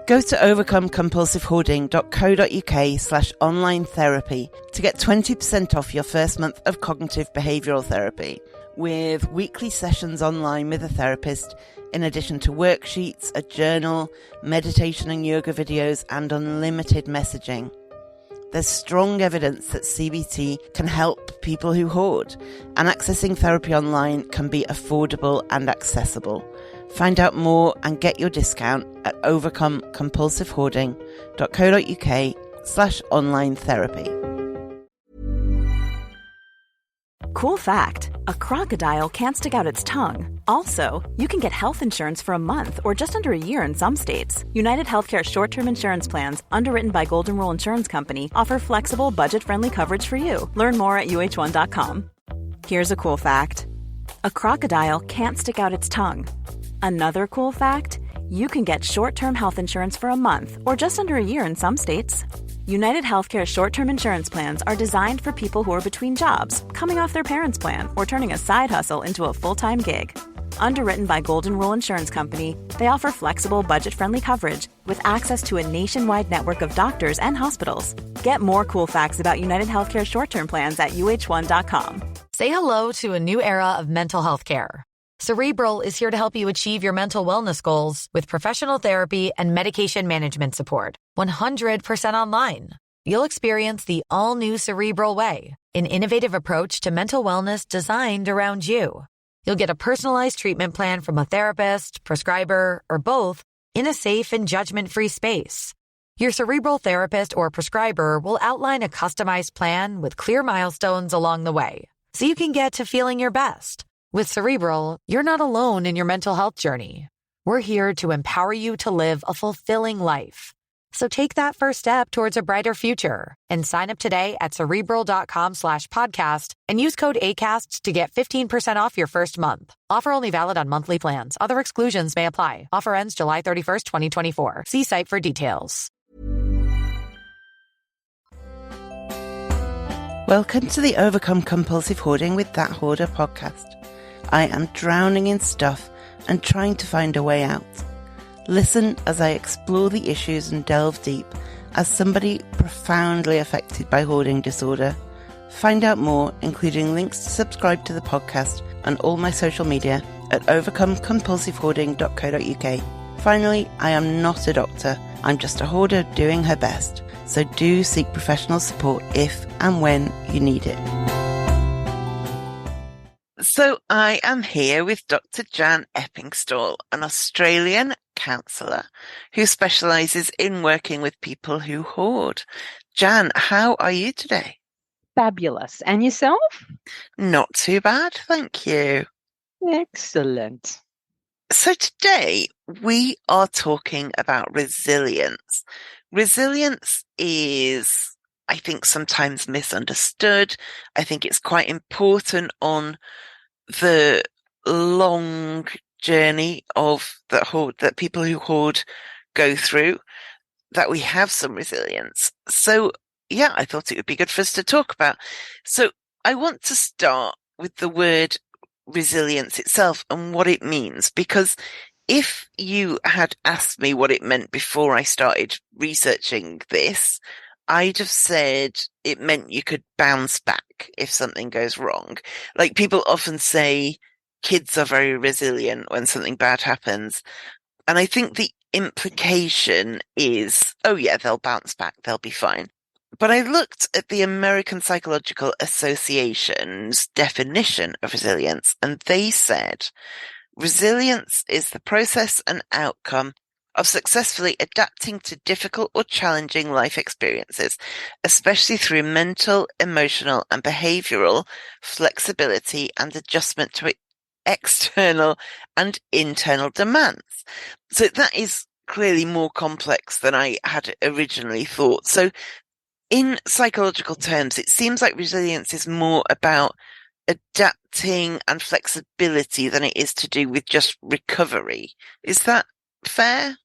Go to overcomecompulsivehoarding.co.uk/online therapy to get 20% off your first month of cognitive behavioural therapy, with weekly sessions online with a therapist, in addition to worksheets, a journal, meditation and yoga videos, and unlimited messaging. There's strong evidence that CBT can help people who hoard, and accessing therapy online can be affordable and accessible. Find out more and get your discount at overcomecompulsivehoarding.co.uk/online therapy. Cool fact, a crocodile can't stick out its tongue. Also, you can get health insurance for a month or just under a year in some states. United Healthcare short-term insurance plans, underwritten by Golden Rule Insurance Company, offer flexible, budget-friendly coverage for you. Learn more at uh1.com. Here's a cool fact. A crocodile can't stick out its tongue. Another cool fact, you can get short-term health insurance for a month or just under a year in some states. United Healthcare short-term insurance plans are designed for people who are between jobs, coming off their parents' plan, or turning a side hustle into a full-time gig. Underwritten by Golden Rule Insurance Company, they offer flexible, budget-friendly coverage with access to a nationwide network of doctors and hospitals. Get more cool facts about United Healthcare short-term plans at uh1.com. Say hello to a new era of mental health care. Cerebral is here to help you achieve your mental wellness goals with professional therapy and medication management support. 100% online. You'll experience the all-new Cerebral Way, an innovative approach to mental wellness designed around you. You'll get a personalized treatment plan from a therapist, prescriber, or both in a safe and judgment-free space. Your Cerebral therapist or prescriber will outline a customized plan with clear milestones along the way, so you can get to feeling your best. With Cerebral, you're not alone in your mental health journey. We're here to empower you to live a fulfilling life. So take that first step towards a brighter future and sign up today at Cerebral.com/podcast and use code ACAST to get 15% off your first month. Offer only valid on monthly plans. Other exclusions may apply. Offer ends July 31st, 2024. See site for details. Welcome to the Overcome Compulsive Hoarding with That Hoarder podcast. I am drowning in stuff and trying to find a way out. Listen as I explore the issues and delve deep as somebody profoundly affected by hoarding disorder. Find out more, including links to subscribe to the podcast and all my social media at overcomecompulsivehoarding.co.uk. Finally, I am not a doctor. I'm just a hoarder doing her best. So do seek professional support if and when you need it. So I am here with Dr. Jan Eppingstall, an Australian counsellor who specialises in working with people who hoard. Jan, how are you today? Fabulous. And yourself? Not too bad, thank you. Excellent. So today we are talking about resilience. Resilience is, I think, sometimes misunderstood. I think it's quite important on the long journey of that people who hoard go through, that we have some resilience. So yeah, I thought it would be good for us to talk about. So I want to start with the word resilience itself and what it means, because if you had asked me what it meant before I started researching this, I'd have said it meant you could bounce back if something goes wrong. Like, people often say kids are very resilient when something bad happens. And I think the implication is, oh yeah, they'll bounce back, they'll be fine. But I looked at the American Psychological Association's definition of resilience, and they said, resilience is the process and outcome of successfully adapting to difficult or challenging life experiences, especially through mental, emotional, and behavioral flexibility and adjustment to external and internal demands. So that is clearly more complex than I had originally thought. So in psychological terms, it seems like resilience is more about adapting and flexibility than it is to do with just recovery. Is that fair?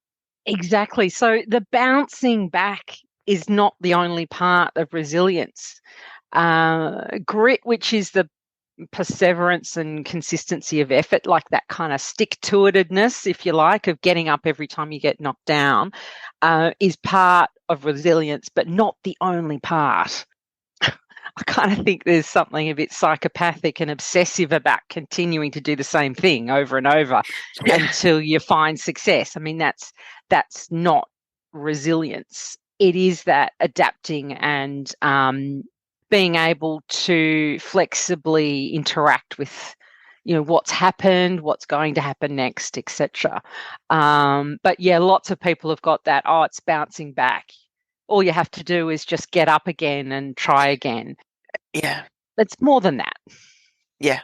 Exactly. So the bouncing back is not the only part of resilience. Grit, which is the perseverance and consistency of effort, like that kind of stick-to-itedness, if you like, of getting up every time you get knocked down, is part of resilience, but not the only part. I kind of think there's something a bit psychopathic and obsessive about continuing to do the same thing over and over until you find success. I mean, that's not resilience. It is that adapting and being able to flexibly interact with, what's happened, what's going to happen next, etc. But yeah, lots of people have got that, it's bouncing back. All you have to do is just get up again and try again. Yeah. It's more than that. Yeah.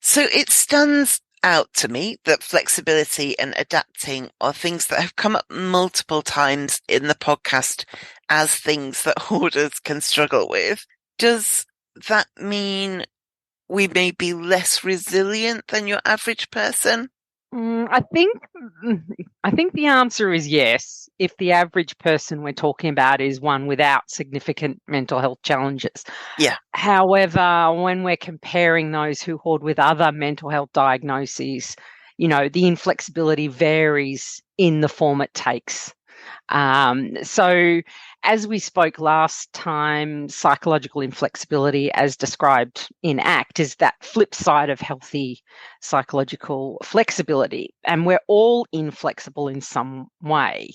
So it stands out to me that flexibility and adapting are things that have come up multiple times in the podcast as things that hoarders can struggle with. Does that mean we may be less resilient than your average person? I think the answer is yes, if the average person we're talking about is one without significant mental health challenges. Yeah. However, when we're comparing those who hoard with other mental health diagnoses, the inflexibility varies in the form it takes. So as we spoke last time, psychological inflexibility, as described in ACT, is that flip side of healthy psychological flexibility. And we're all inflexible in some way.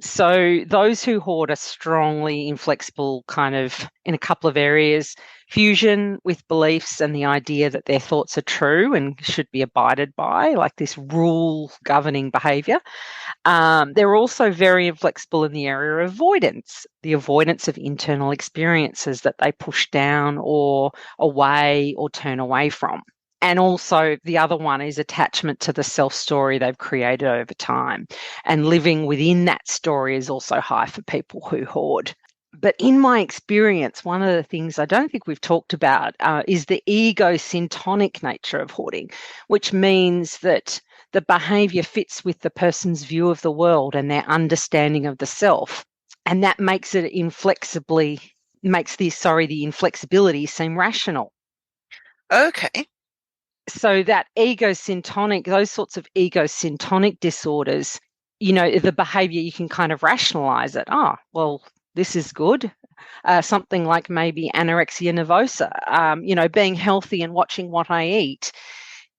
So those who hoard are strongly inflexible kind of in a couple of areas: fusion with beliefs and the idea that their thoughts are true and should be abided by, like this rule governing behaviour. They're also very inflexible in the area of avoidance, the avoidance of internal experiences that they push down or away or turn away from. And also the other one is attachment to the self-story they've created over time. And living within that story is also high for people who hoard. But in my experience, one of the things I don't think we've talked about is the ego-syntonic nature of hoarding, which means that the behaviour fits with the person's view of the world and their understanding of the self. And that makes it the inflexibility seem rational. Okay. So that ego-syntonic, those sorts of ego-syntonic disorders, the behaviour, you can kind of rationalise it. Well, this is good. Something like maybe anorexia nervosa, being healthy and watching what I eat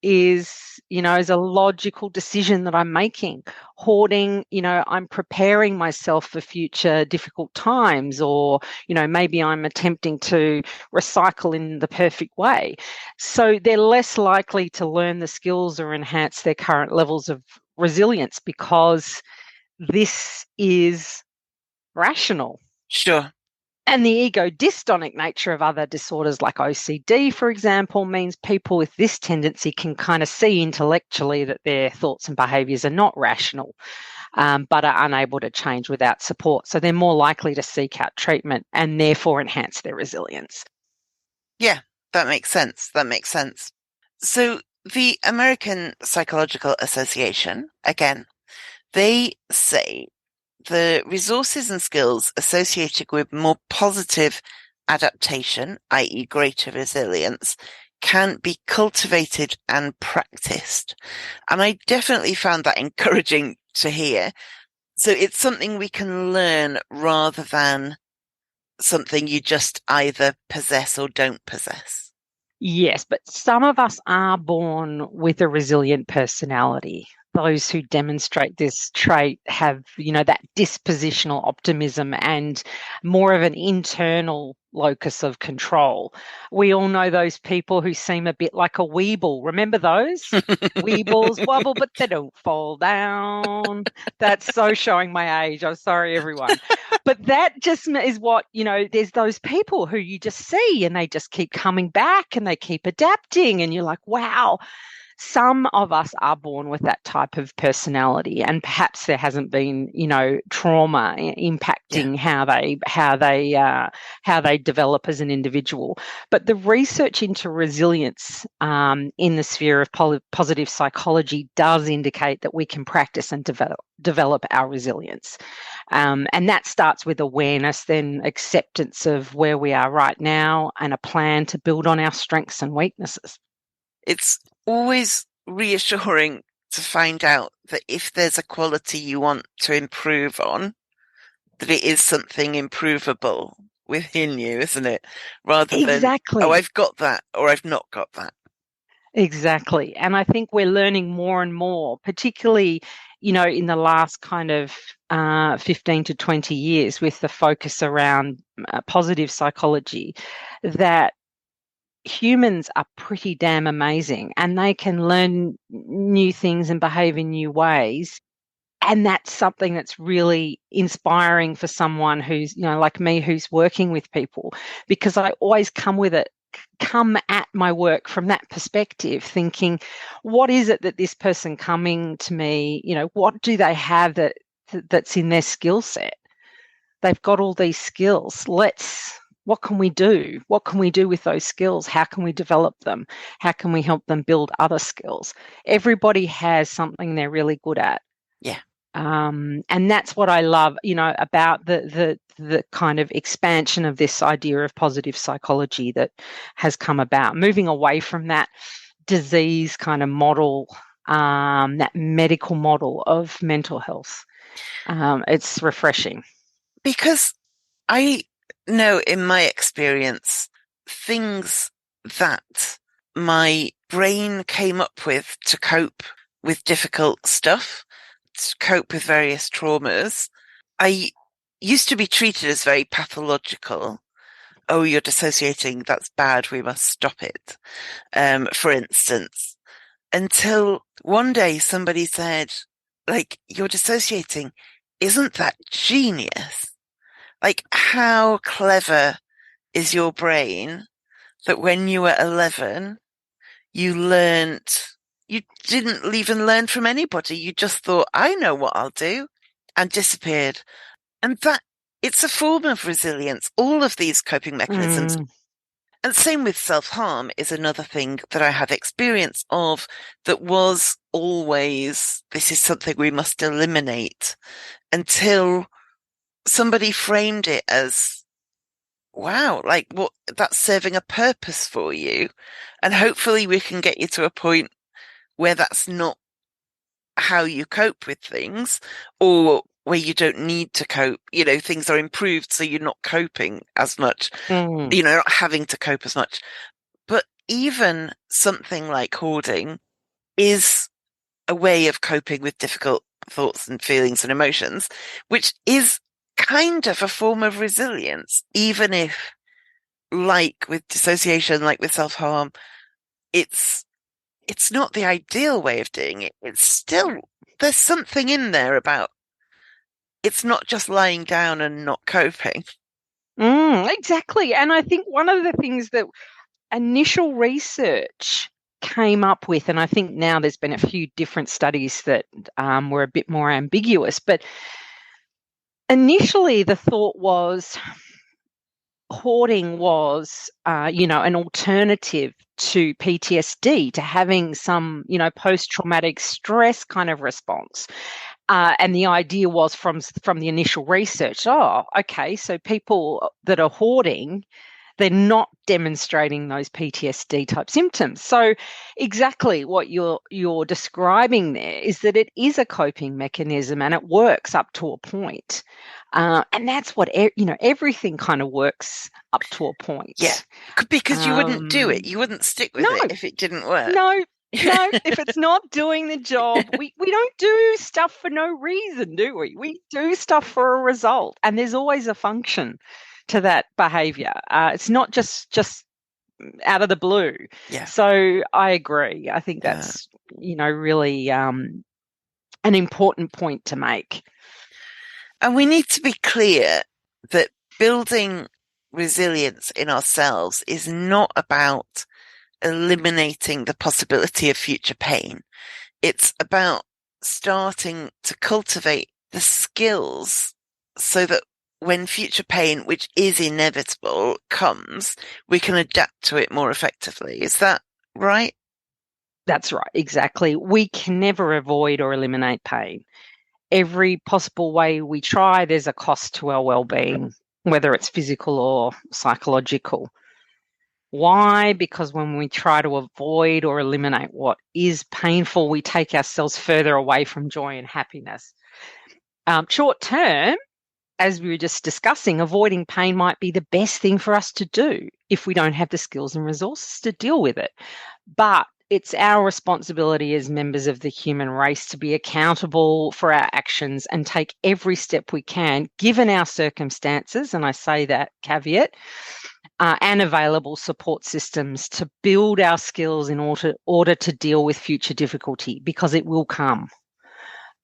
is a logical decision that I'm making. Hoarding, I'm preparing myself for future difficult times, or, maybe I'm attempting to recycle in the perfect way. So they're less likely to learn the skills or enhance their current levels of resilience because this is rational. Sure. And the ego-dystonic nature of other disorders like OCD, for example, means people with this tendency can kind of see intellectually that their thoughts and behaviours are not rational, but are unable to change without support. So they're more likely to seek out treatment and therefore enhance their resilience. Yeah, that makes sense. So the American Psychological Association, again, they say the resources and skills associated with more positive adaptation, i.e. greater resilience, can be cultivated and practiced. And I definitely found that encouraging to hear. So it's something we can learn rather than something you just either possess or don't possess. Yes, but some of us are born with a resilient personality. Those who demonstrate this trait have, that dispositional optimism and more of an internal locus of control. We all know those people who seem a bit like a weeble. Remember those? Weebles wobble, but they don't fall down. That's so showing my age. I'm sorry, everyone. But that just is what, there's those people who you just see and they just keep coming back and they keep adapting and you're like, wow, some of us are born with that type of personality, and perhaps there hasn't been, trauma Yeah. impacting how they develop as an individual. But the research into resilience in the sphere of positive psychology does indicate that we can practice and develop our resilience. And that starts with awareness, then acceptance of where we are right now, and a plan to build on our strengths and weaknesses. It's always reassuring to find out that if there's a quality you want to improve on, that it is something improvable within you, isn't it? Rather than, oh, Exactly. I've got that or I've not got that. Exactly. And I think we're learning more and more, particularly, in the last kind of 15 to 20 years with the focus around positive psychology, that humans are pretty damn amazing and they can learn new things and behave in new ways. And that's something that's really inspiring for someone who's, like me, who's working with people, because I always come at my work from that perspective, thinking, what is it that this person coming to me, what do they have that's in their skill set? They've got all these skills. What can we do? What can we do with those skills? How can we develop them? How can we help them build other skills? Everybody has something they're really good at. Yeah. And that's what I love, about the kind of expansion of this idea of positive psychology that has come about, moving away from that disease kind of model, that medical model of mental health. It's refreshing. Because I know in my experience, things that my brain came up with to cope with difficult stuff, to cope with various traumas, I used to be treated as very pathological. Oh, you're dissociating. That's bad. We must stop it. For instance, until one day somebody said, like, you're dissociating. Isn't that genius? Like, how clever is your brain that when you were 11, you didn't even learn from anybody. You just thought, I know what I'll do, and disappeared. And it's a form of resilience, all of these coping mechanisms. Mm, And same with self-harm is another thing that I had experience of that was always, this is something we must eliminate, until somebody framed it as, wow, like what, that's serving a purpose for you. And hopefully we can get you to a point where that's not how you cope with things, or where you don't need to cope. Things are improved so you're not coping as much, mm, not having to cope as much. But even something like hoarding is a way of coping with difficult thoughts and feelings and emotions, which is kind of a form of resilience, even if, like with dissociation, like with self-harm, it's not the ideal way of doing it. It's still, there's something in there about, it's not just lying down and not coping. exactly. And I think one of the things that initial research came up with, and I think now there's been a few different studies that were a bit more ambiguous, but initially the thought was hoarding was, an alternative to PTSD, to having some, post-traumatic stress kind of response. And the idea was from the initial research, oh, okay, so people that are hoarding, they're not demonstrating those PTSD type symptoms. So exactly what you're describing there is that it is a coping mechanism and it works up to a point. And that's what, everything kind of works up to a point. Yeah, because you wouldn't do it. You wouldn't stick with No, it if it didn't work. no, no, if it's not doing the job, we don't do stuff for no reason, do we? We do stuff for a result, and there's always a function to that behavior. It's not just out of the blue. Yeah. So I agree. I think that's, really an important point to make. And we need to be clear that building resilience in ourselves is not about eliminating the possibility of future pain. It's about starting to cultivate the skills so that when future pain, which is inevitable, comes, we can adapt to it more effectively. Is that right? That's right, exactly. We can never avoid or eliminate pain. Every possible way we try, there's a cost to our well-being, whether it's physical or psychological. Why? Because when we try to avoid or eliminate what is painful, we take ourselves further away from joy and happiness. Short term, as we were just discussing, avoiding pain might be the best thing for us to do if we don't have the skills and resources to deal with it. But it's our responsibility as members of the human race to be accountable for our actions and take every step we can, given our circumstances, and I say that caveat, and available support systems to build our skills in order to deal with future difficulty, because it will come.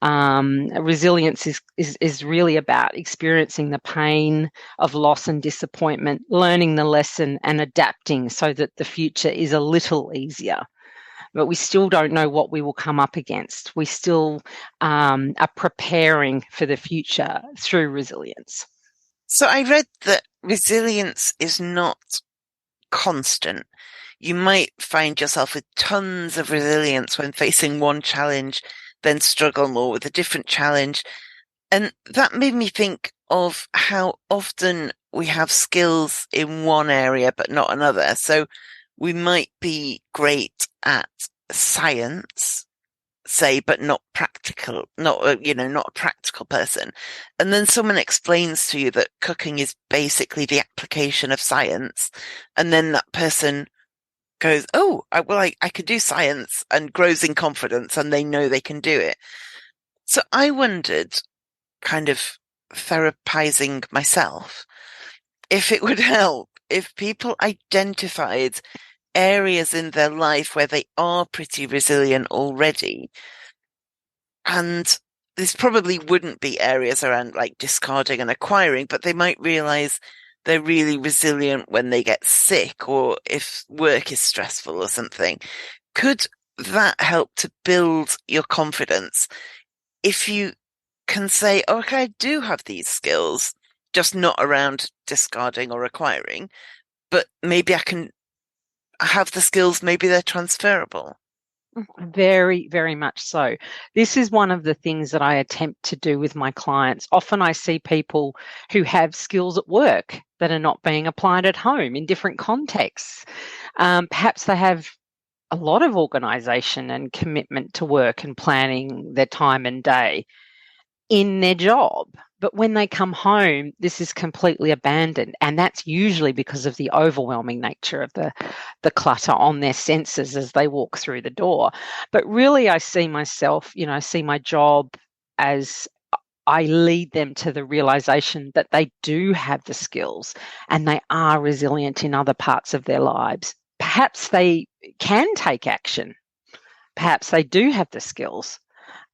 Resilience is really about experiencing the pain of loss and disappointment, learning the lesson and adapting so that the future is a little easier. But we still don't know what we will come up against. We still are preparing for the future through resilience. So I read that resilience is not constant. You might find yourself with tons of resilience when facing one challenge, then struggle more with a different challenge. And that made me think of how often we have skills in one area, but not another. So we might be great at science, say, but not practical, not a practical person. And then someone explains to you that cooking is basically the application of science. And then that person goes, oh, I could do science, and grows in confidence, and they know they can do it. So I wondered, kind of therapizing myself, if it would help if people identified areas in their life where they are pretty resilient already. And this probably wouldn't be areas around like discarding and acquiring, but they might realize they're really resilient when they get sick or if work is stressful or something. Could that help to build your confidence if you can say, oh, okay, I do have these skills, just not around discarding or acquiring, but maybe I can have the skills, maybe they're transferable. Very, very much so. This is one of the things that I attempt to do with my clients. Often I see people who have skills at work that are not being applied at home in different contexts. Perhaps they have a lot of organisation and commitment to work and planning their time and day in their job. But when they come home, this is completely abandoned. And that's usually because of the overwhelming nature of the clutter on their senses as they walk through the door. But really, I see myself, I see my job as I lead them to the realization that they do have the skills and they are resilient in other parts of their lives. Perhaps they can take action. Perhaps they do have the skills.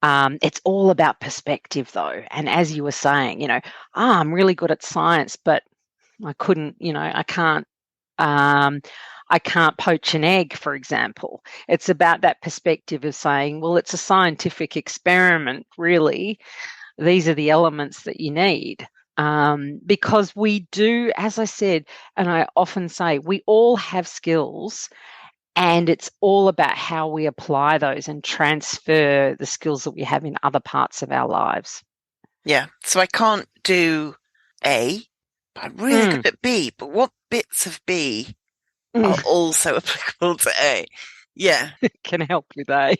It's all about perspective, though. And as you were saying, I'm really good at science, but I couldn't, I can't poach an egg, for example. It's about that perspective of saying, well, it's a scientific experiment, really. These are the elements that you need. Because we do, as I said, and I often say, we all have skills. And it's all about how we apply those and transfer the skills that we have in other parts of our lives. Yeah. So I can't do A, but I'm really good at B. But what bits of B are also applicable to A? Yeah. Can help with A.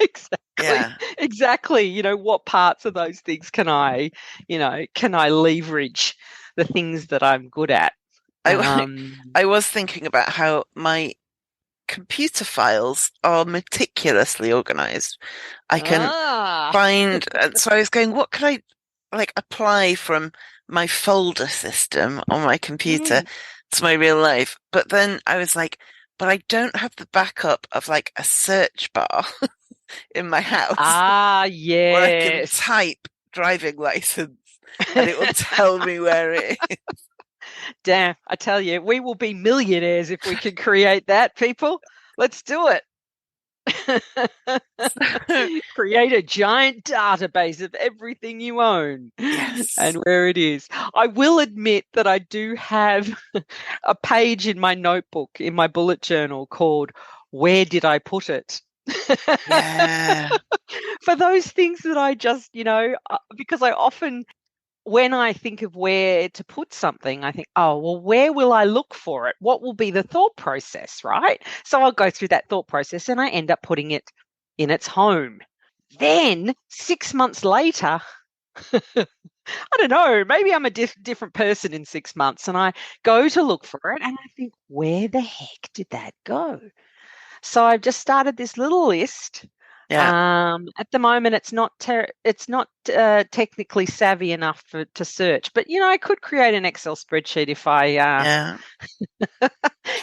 Exactly. Yeah. Exactly. What parts of those things can I leverage the things that I'm good at? I was thinking about how my computer files are meticulously organized. I can find, so I was going, what can I apply from my folder system on my computer to my real life? But then I was like, but I don't have the backup of like a search bar in my house. Yes. Where I can type driving license and it will tell me where it is. Damn, I tell you, we will be millionaires if we can create that, people. Let's do it. Create a giant database of everything you own Yes. and where it is. I will admit that I do have a page in my notebook, in my bullet journal called Where Did I Put It? Yeah. For those things that I just, because I often, when I think of where to put something, I think, oh, well, where will I look for it? What will be the thought process, right? So I'll go through that thought process and I end up putting it in its home. Then 6 months later, I don't know, maybe I'm a different person in 6 months and I go to look for it and I think, where the heck did that go? So I've just started this little list. Yeah. At the moment, it's not technically savvy enough to search, but I could create an Excel spreadsheet if I Yeah.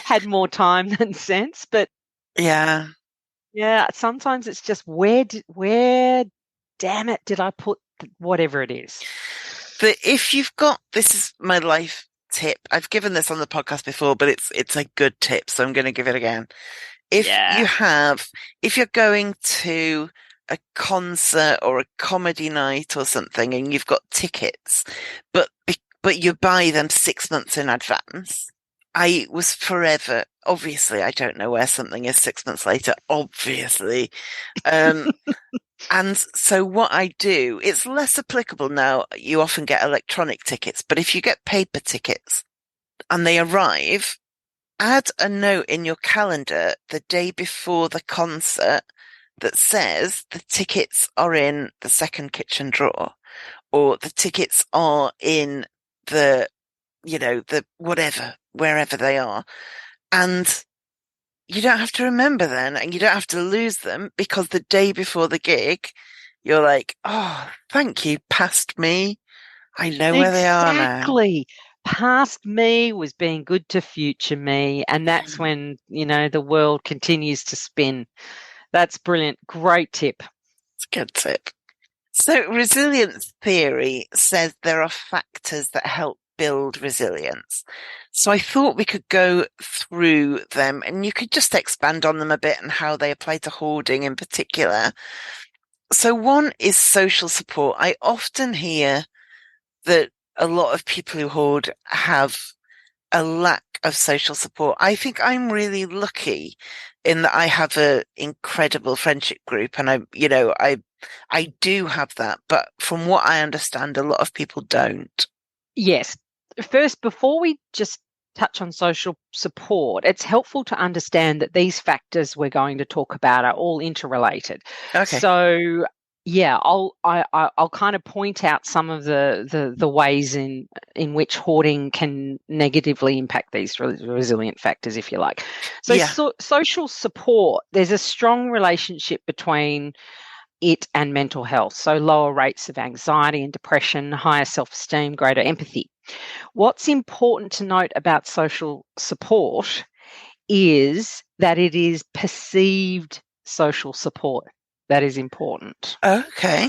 had more time than sense. But Yeah. yeah, sometimes it's just damn it, did I put whatever it is? But if you've got, this is my life tip. I've given this on the podcast before, but it's a good tip, so I'm going to give it again. Yeah. If you're going to a concert or a comedy night or something and you've got tickets, but you buy them 6 months in advance, I was forever, obviously, I don't know where something is 6 months later, obviously. And so what I do, it's less applicable now. You often get electronic tickets, but if you get paper tickets and they arrive, add a note in your calendar the day before the concert that says the tickets are in the second kitchen drawer or the tickets are in the, the whatever, wherever they are. And you don't have to remember then and you don't have to lose them because the day before the gig, you're like, oh, thank you, past me. I know where they are now. Exactly. Past me was being good to future me. And that's when, the world continues to spin. That's brilliant. Great tip. It's a good tip. So resilience theory says there are factors that help build resilience. So I thought we could go through them and you could just expand on them a bit and how they apply to hoarding in particular. So one is social support. I often hear that a lot of people who hoard have a lack of social support. I think I'm really lucky in that I have an incredible friendship group and I do have that, but from what I understand, a lot of people don't. Yes. First, before we just touch on social support, it's helpful to understand that these factors we're going to talk about are all interrelated. Okay. So yeah, I'll kind of point out some of the ways in which hoarding can negatively impact these resilient factors, if you like. So, Yeah. social support, there's a strong relationship between it and mental health. So lower rates of anxiety and depression, higher self-esteem, greater empathy. What's important to note about social support is that it is perceived social support. That is important. Okay.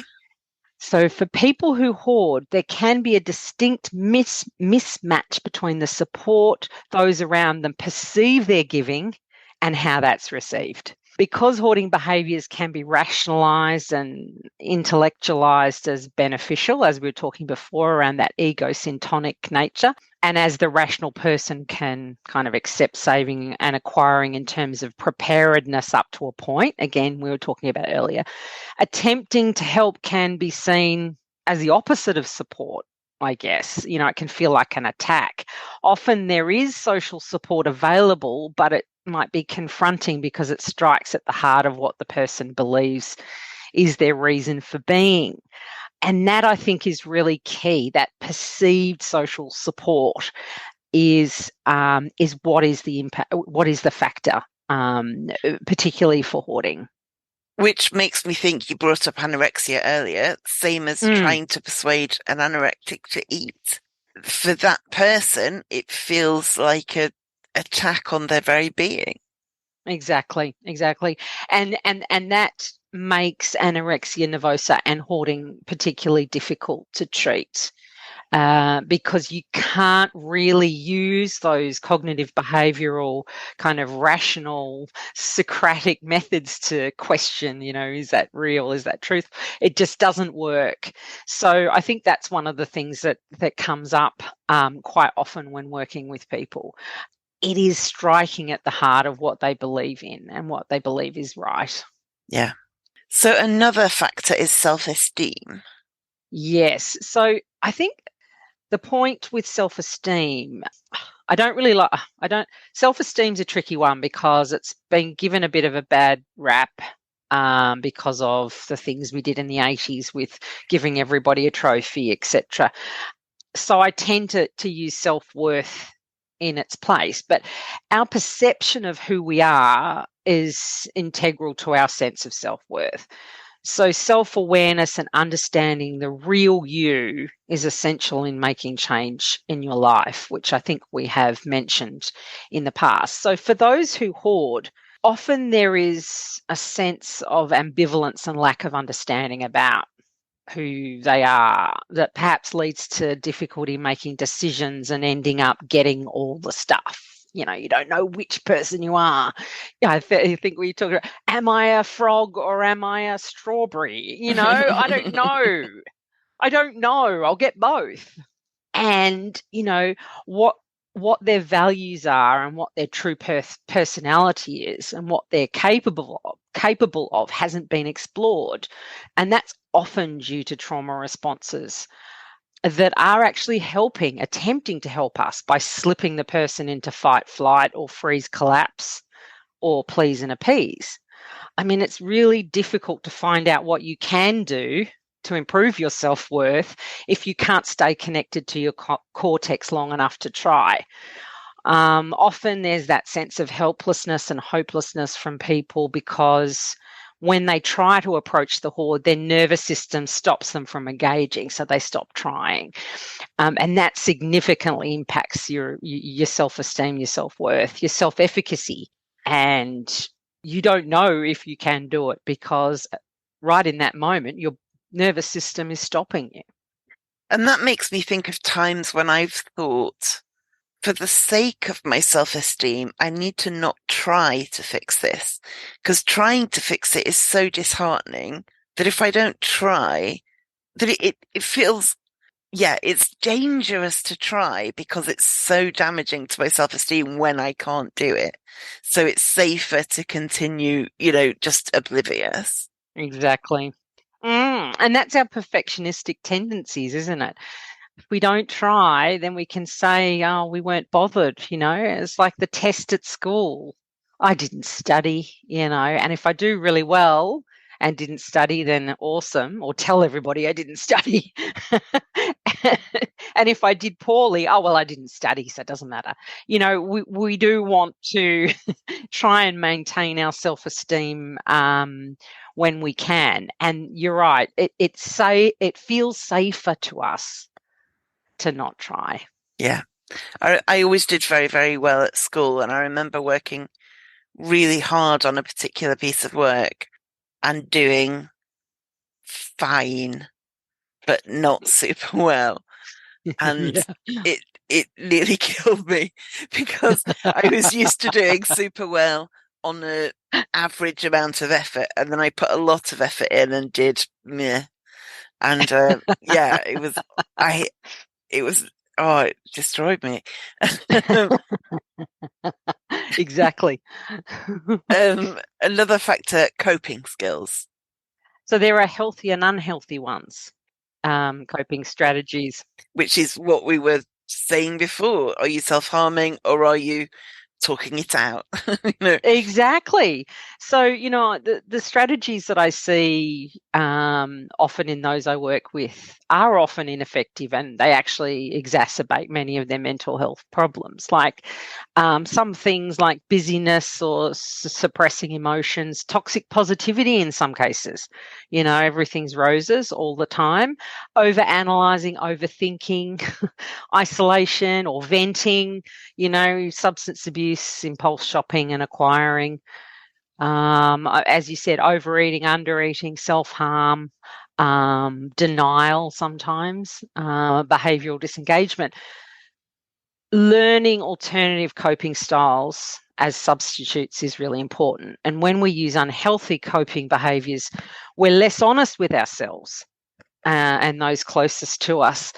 So for people who hoard, there can be a distinct mismatch between the support those around them perceive they're giving and how that's received. Because hoarding behaviours can be rationalised and intellectualised as beneficial, as we were talking before around that egocentric nature, and as the rational person can kind of accept saving and acquiring in terms of preparedness up to a point, again, we were talking about earlier, attempting to help can be seen as the opposite of support. I guess, it can feel like an attack. Often there is social support available, but it might be confronting because it strikes at the heart of what the person believes is their reason for being. And that, I think, is really key. That perceived social support is what is the impact, what is the factor, particularly for hoarding. Which makes me think you brought up anorexia earlier, same as trying to persuade an anorectic to eat. For that person, it feels like an attack on their very being. Exactly. And that makes anorexia nervosa and hoarding particularly difficult to treat. because you can't really use those cognitive behavioral kind of rational Socratic methods to question, is that real? Is that truth? It just doesn't work. So I think that's one of the things that comes up quite often when working with people. It is striking at the heart of what they believe in and what they believe is right. Yeah. So another factor is self-esteem. Yes. So I think the point with self-esteem, self-esteem's a tricky one because it's been given a bit of a bad rap because of the things we did in the 80s with giving everybody a trophy, etc. So I tend to use self-worth in its place, but our perception of who we are is integral to our sense of self-worth. So self-awareness and understanding the real you is essential in making change in your life, which I think we have mentioned in the past. So for those who hoard, often there is a sense of ambivalence and lack of understanding about who they are that perhaps leads to difficulty making decisions and ending up getting all the stuff. You don't know which person you are. I think we talk about, am I a frog or am I a strawberry? I don't know. I don't know. I'll get both. And, what their values are and what their true personality is and what they're capable of hasn't been explored. And that's often due to trauma responses that are actually attempting to help us by slipping the person into fight, flight, or freeze, collapse, or please and appease. I mean, it's really difficult to find out what you can do to improve your self-worth if you can't stay connected to your cortex long enough to try. Often there's that sense of helplessness and hopelessness from people because when they try to approach the hoard, their nervous system stops them from engaging, so they stop trying. And that significantly impacts your self-esteem, your self-worth, your self-efficacy. And you don't know if you can do it because right in that moment, your nervous system is stopping you. And that makes me think of times when I've thought, for the sake of my self-esteem, I need to not try to fix this, because trying to fix it is so disheartening that if I don't try, that it feels, it's dangerous to try because it's so damaging to my self-esteem when I can't do it. So it's safer to continue, just oblivious. Exactly. And that's our perfectionistic tendencies, isn't it? If we don't try, then we can say, oh, we weren't bothered, It's like the test at school. I didn't study, and if I do really well and didn't study, then awesome, or tell everybody I didn't study. And if I did poorly, oh, well, I didn't study, so it doesn't matter. We do want to try and maintain our self-esteem when we can. And you're right, it feels safer to us to not try. Yeah. I always did very, very well at school, and I remember working really hard on a particular piece of work and doing fine, but not super well. And it nearly killed me because I was used to doing super well on an average amount of effort, and then I put a lot of effort in and did meh. And it destroyed me. Exactly. Another factor, coping skills. So there are healthy and unhealthy ones, coping strategies. Which is what we were saying before. Are you self-harming or are you talking it out? Exactly. So, the strategies that I see often in those I work with are often ineffective, and they actually exacerbate many of their mental health problems, like some things like busyness or suppressing emotions, toxic positivity in some cases. Everything's roses all the time, over-analyzing, overthinking, isolation or venting, substance abuse, impulse shopping and acquiring. As you said, overeating, undereating, self-harm, denial sometimes, behavioral disengagement. Learning alternative coping styles as substitutes is really important. And when we use unhealthy coping behaviours, we're less honest with ourselves and those closest to us,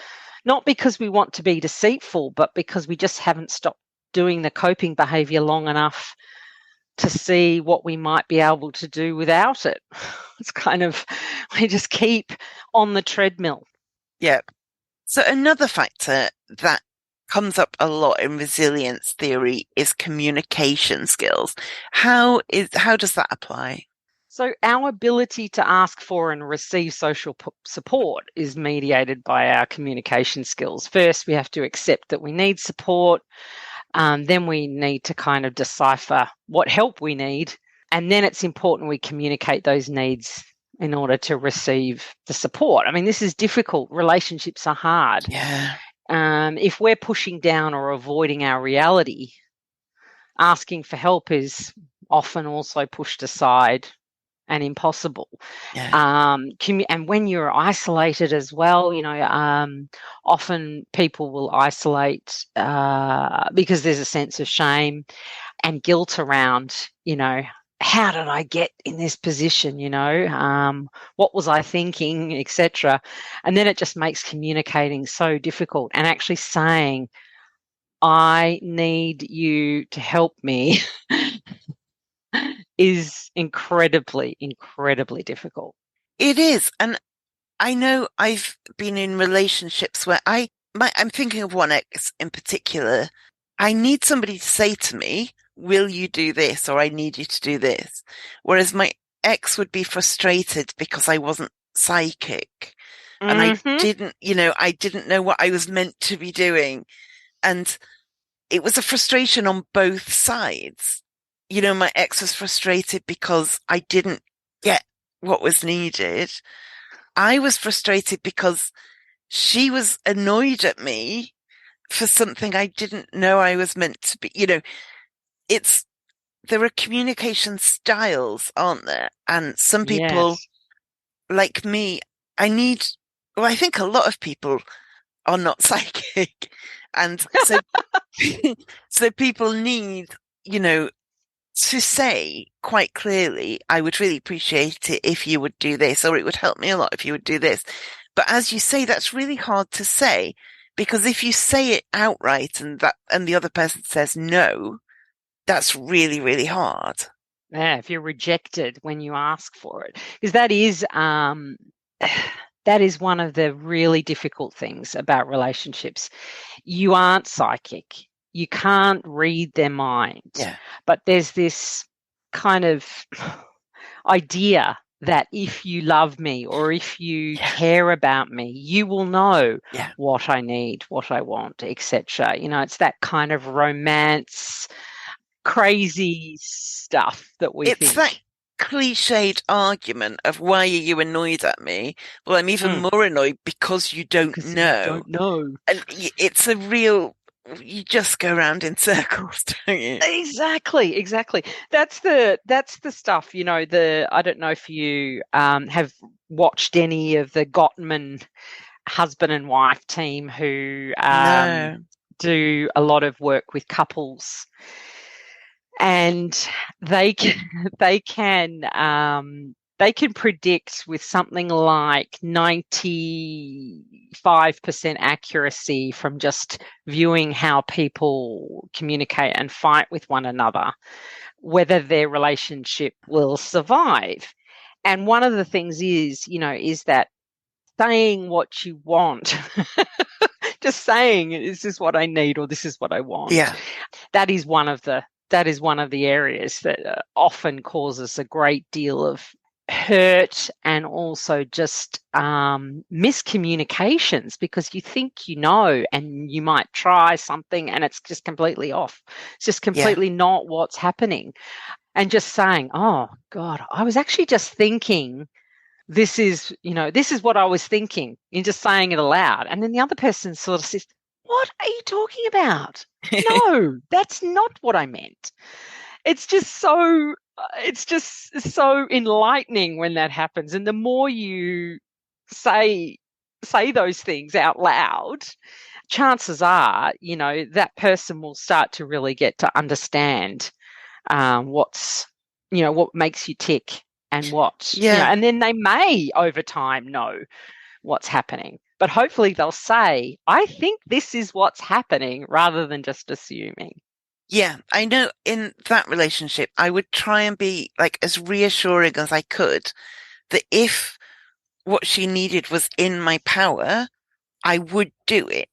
not because we want to be deceitful, but because we just haven't stopped doing the coping behaviour long enough to see what we might be able to do without it. It's kind of, we just keep on the treadmill. Yeah. So another factor that comes up a lot in resilience theory is communication skills. How does that apply? So our ability to ask for and receive social support is mediated by our communication skills. First, we have to accept that we need support. Then we need to kind of decipher what help we need. And then it's important we communicate those needs in order to receive the support. I mean, this is difficult. Relationships are hard. Yeah. If we're pushing down or avoiding our reality, asking for help is often also pushed aside and impossible. Yeah. And when you're isolated as well, often people will isolate because there's a sense of shame and guilt around, how did I get in this position? What was I thinking, etc. And then it just makes communicating so difficult, and actually saying, I need you to help me is incredibly, incredibly difficult. It is. And I know I've been in relationships where I'm thinking of one ex in particular. I need somebody to say to me, will you do this? Or I need you to do this. Whereas my ex would be frustrated because I wasn't psychic and I didn't know what I was meant to be doing. And it was a frustration on both sides. My ex was frustrated because I didn't get what was needed. I was frustrated because she was annoyed at me for something I didn't know I was meant to be. There are communication styles, aren't there? And some people Yes. like me, I think a lot of people are not psychic. And so, so people need, to say quite clearly, I would really appreciate it if you would do this, or it would help me a lot if you would do this. But as you say, that's really hard to say, because if you say it outright and the other person says no, that's really, really hard. Yeah, if you're rejected when you ask for it, because that is that is one of the really difficult things about relationships. You aren't psychic. You can't read their minds. Yeah. But there's this kind of idea that if you love me or if you care about me, you will know what I need, what I want, etc. It's that kind of romance, crazy stuff that we think. It's that cliched argument of, why are you annoyed at me? Well, I'm even more annoyed because you don't know. You don't know. And it's a real, you just go around in circles, don't you? Exactly. That's the stuff, I don't know if you have watched any of the Gottman husband and wife team who No. do a lot of work with couples, and they can predict with something like 95% accuracy from just viewing how people communicate and fight with one another, whether their relationship will survive. And one of the things is that saying what you want, just saying, this is what I need or this is what I want. Yeah. That is one of the areas that often causes a great deal of hurt and also just miscommunications, because you think and you might try something and it's just completely off. It's just completely not what's happening. And just saying, oh God, I was actually just thinking this is what I was thinking, and just saying it aloud. And then the other person sort of says, what are you talking about? No, that's not what I meant. It's just so enlightening when that happens. And the more you say those things out loud, chances are, that person will start to really get to understand what's, what makes you tick and what, Yeah. and then they may over time know what's happening. But hopefully they'll say, I think this is what's happening rather than just assuming. Yeah, I know in that relationship, I would try and be like as reassuring as I could that if what she needed was in my power, I would do it,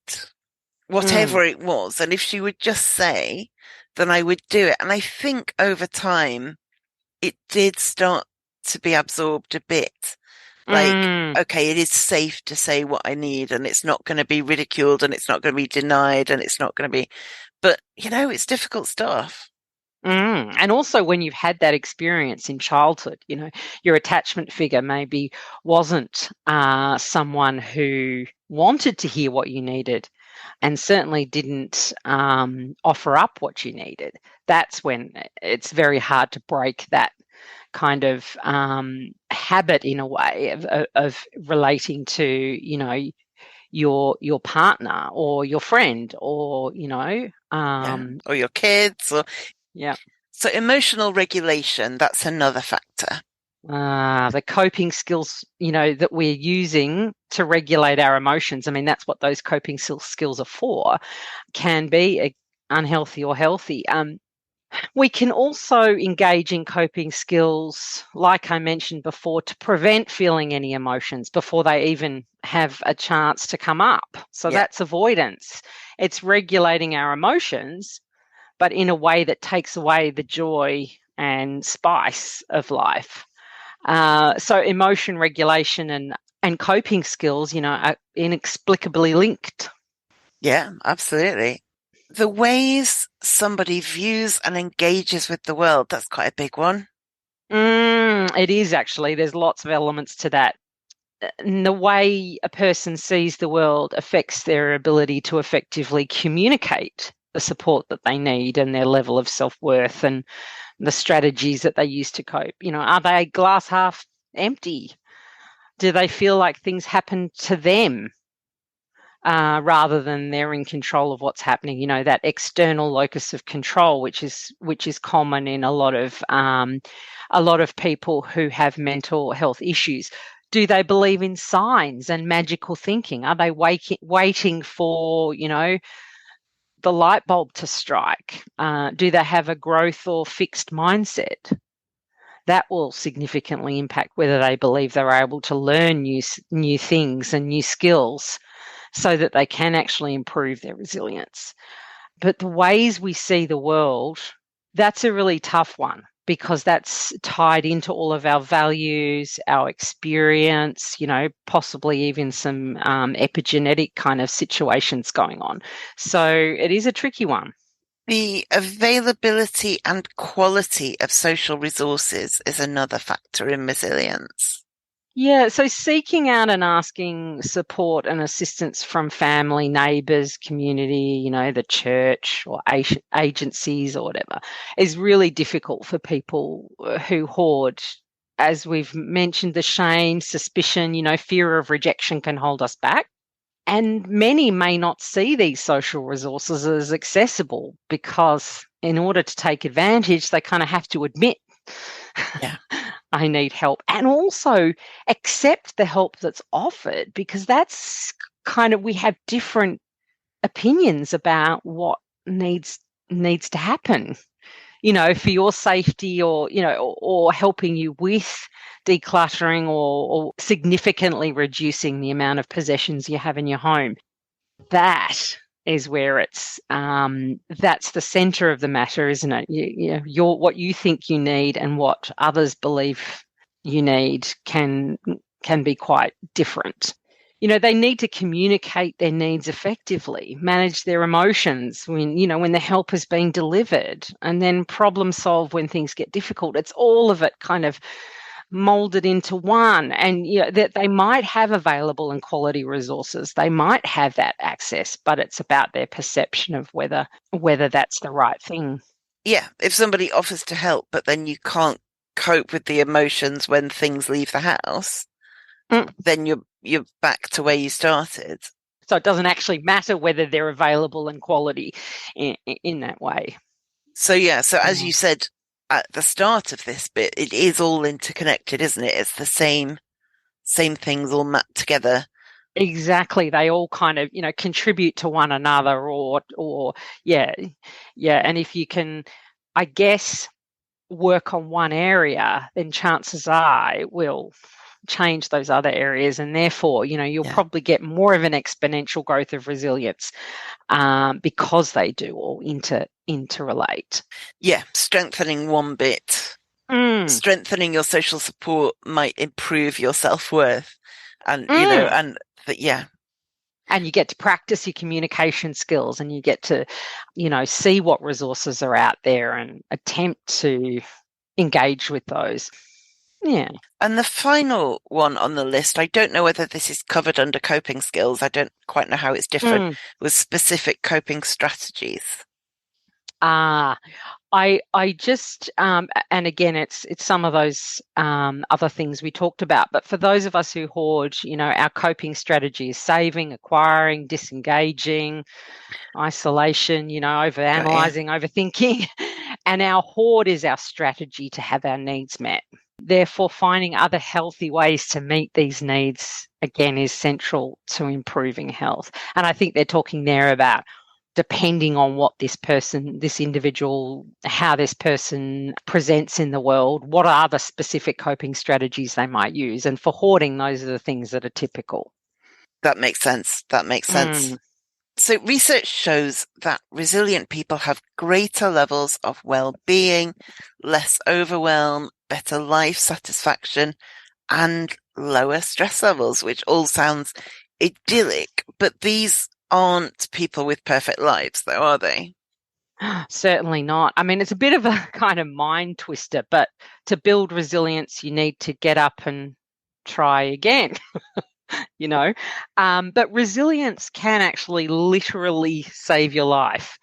Mm, whatever it was. And if she would just say, then I would do it. And I think over time, it did start to be absorbed a bit. Like, mm, okay, it is safe to say what I need and it's not going to be ridiculed and it's not going to be denied and it's not going to be, but it's difficult stuff. And also when you've had that experience in childhood, your attachment figure maybe wasn't someone who wanted to hear what you needed and certainly didn't offer up what you needed. That's when it's very hard to break that kind of habit in a way of relating to, your partner or your friend or, Yeah. Or your kids or yeah. so emotional regulation, that's another factor. The coping skills, that we're using to regulate our emotions. I mean, that's what those coping skills are for, can be unhealthy or healthy. We can also engage in coping skills, like I mentioned before, to prevent feeling any emotions before they even have a chance to come up. So Yeah. that's avoidance. It's regulating our emotions, but in a way that takes away the joy and spice of life. So emotion regulation and coping skills, are inexplicably linked. Yeah, absolutely. The ways somebody views and engages with the world, that's quite a big one. It is actually. There's lots of elements to that. And the way a person sees the world affects their ability to effectively communicate the support that they need and their level of self-worth and the strategies that they use to cope. Are they glass half empty? Do they feel like things happen to them rather than they're in control of what's happening? That external locus of control, which is common in a lot of people who have mental health issues. Do they believe in signs and magical thinking? Are they waiting for the light bulb to strike? Do they have a growth or fixed mindset? That will significantly impact whether they believe they're able to learn new things and new skills so that they can actually improve their resilience. But the ways we see the world, that's a really tough one because that's tied into all of our values, our experience, possibly even some epigenetic kind of situations going on. So it is a tricky one. The availability and quality of social resources is another factor in resilience. Yeah, so seeking out and asking support and assistance from family, neighbours, community, the church or agencies or whatever is really difficult for people who hoard. As we've mentioned, the shame, suspicion, fear of rejection can hold us back. And many may not see these social resources as accessible because in order to take advantage, they kind of have to admit Yeah. I need help and also accept the help that's offered because that's kind of, we have different opinions about what needs to happen, for your safety or, or helping you with decluttering or significantly reducing the amount of possessions you have in your home. That is where that's the center of the matter, isn't it? Your what you think you need and what others believe you need can be quite different. They need to communicate their needs effectively, manage their emotions when the help is being delivered, and then problem solve when things get difficult. It's all of it kind of molded into one, and that they might have available and quality resources, they might have that access, but it's about their perception of whether that's the right thing. Yeah. If somebody offers to help, but then you can't cope with the emotions when things leave the house, Mm, then you're you're back to where you started. So it doesn't actually matter whether they're available and quality in that way. So yeah, so as Yeah. you said at the start of this bit, it is all interconnected, isn't it? It's the same things all mapped together. Exactly. They all kind of, contribute to one another or yeah. Yeah. And if you can, I guess, work on one area, then chances are it will change those other areas. And therefore, you'll Yeah. probably get more of an exponential growth of resilience because they do all interrelate. Yeah, strengthening one bit, Mm, strengthening your social support might improve your self-worth. And, mm. yeah, And you get to practice your communication skills and you get to, see what resources are out there and attempt to engage with those. Yeah. and the final one on the list, I don't know whether this is covered under coping skills. I don't quite know how it's different, Mm. with specific coping strategies. Ah, I just and again it's some of those other things we talked about. But for those of us who hoard, our coping strategy is saving, acquiring, disengaging, isolation, over Got you. analyzing, overthinking. And our hoard is our strategy to have our needs met. Therefore, finding other healthy ways to meet these needs, again, is central to improving health. And I think they're talking there about depending on what this individual, how this person presents in the world, what are the specific coping strategies they might use. And for hoarding, those are the things that are typical. That makes sense. That makes sense. Mm. So research shows that resilient people have greater levels of well-being, less overwhelm, better life satisfaction, and lower stress levels, which all sounds idyllic, but these aren't people with perfect lives, though, are they? Certainly not. I mean, it's a bit of a kind of mind twister, but to build resilience, you need to get up and try again, you know. But resilience can actually literally save your life.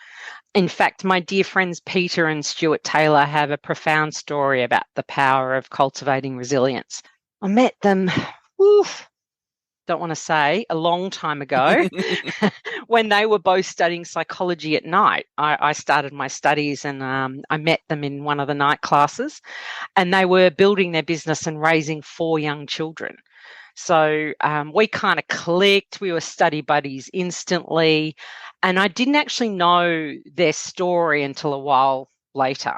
In fact, my dear friends Peter and Stuart Taylor have a profound story about the power of cultivating resilience. I met them, oof, don't want to say, a long time ago when they were both studying psychology at night. I started my studies and I met them in one of the night classes, and they were building their business and raising 4 young children. So we kind of clicked. We were study buddies instantly. And I didn't actually know their story until a while later.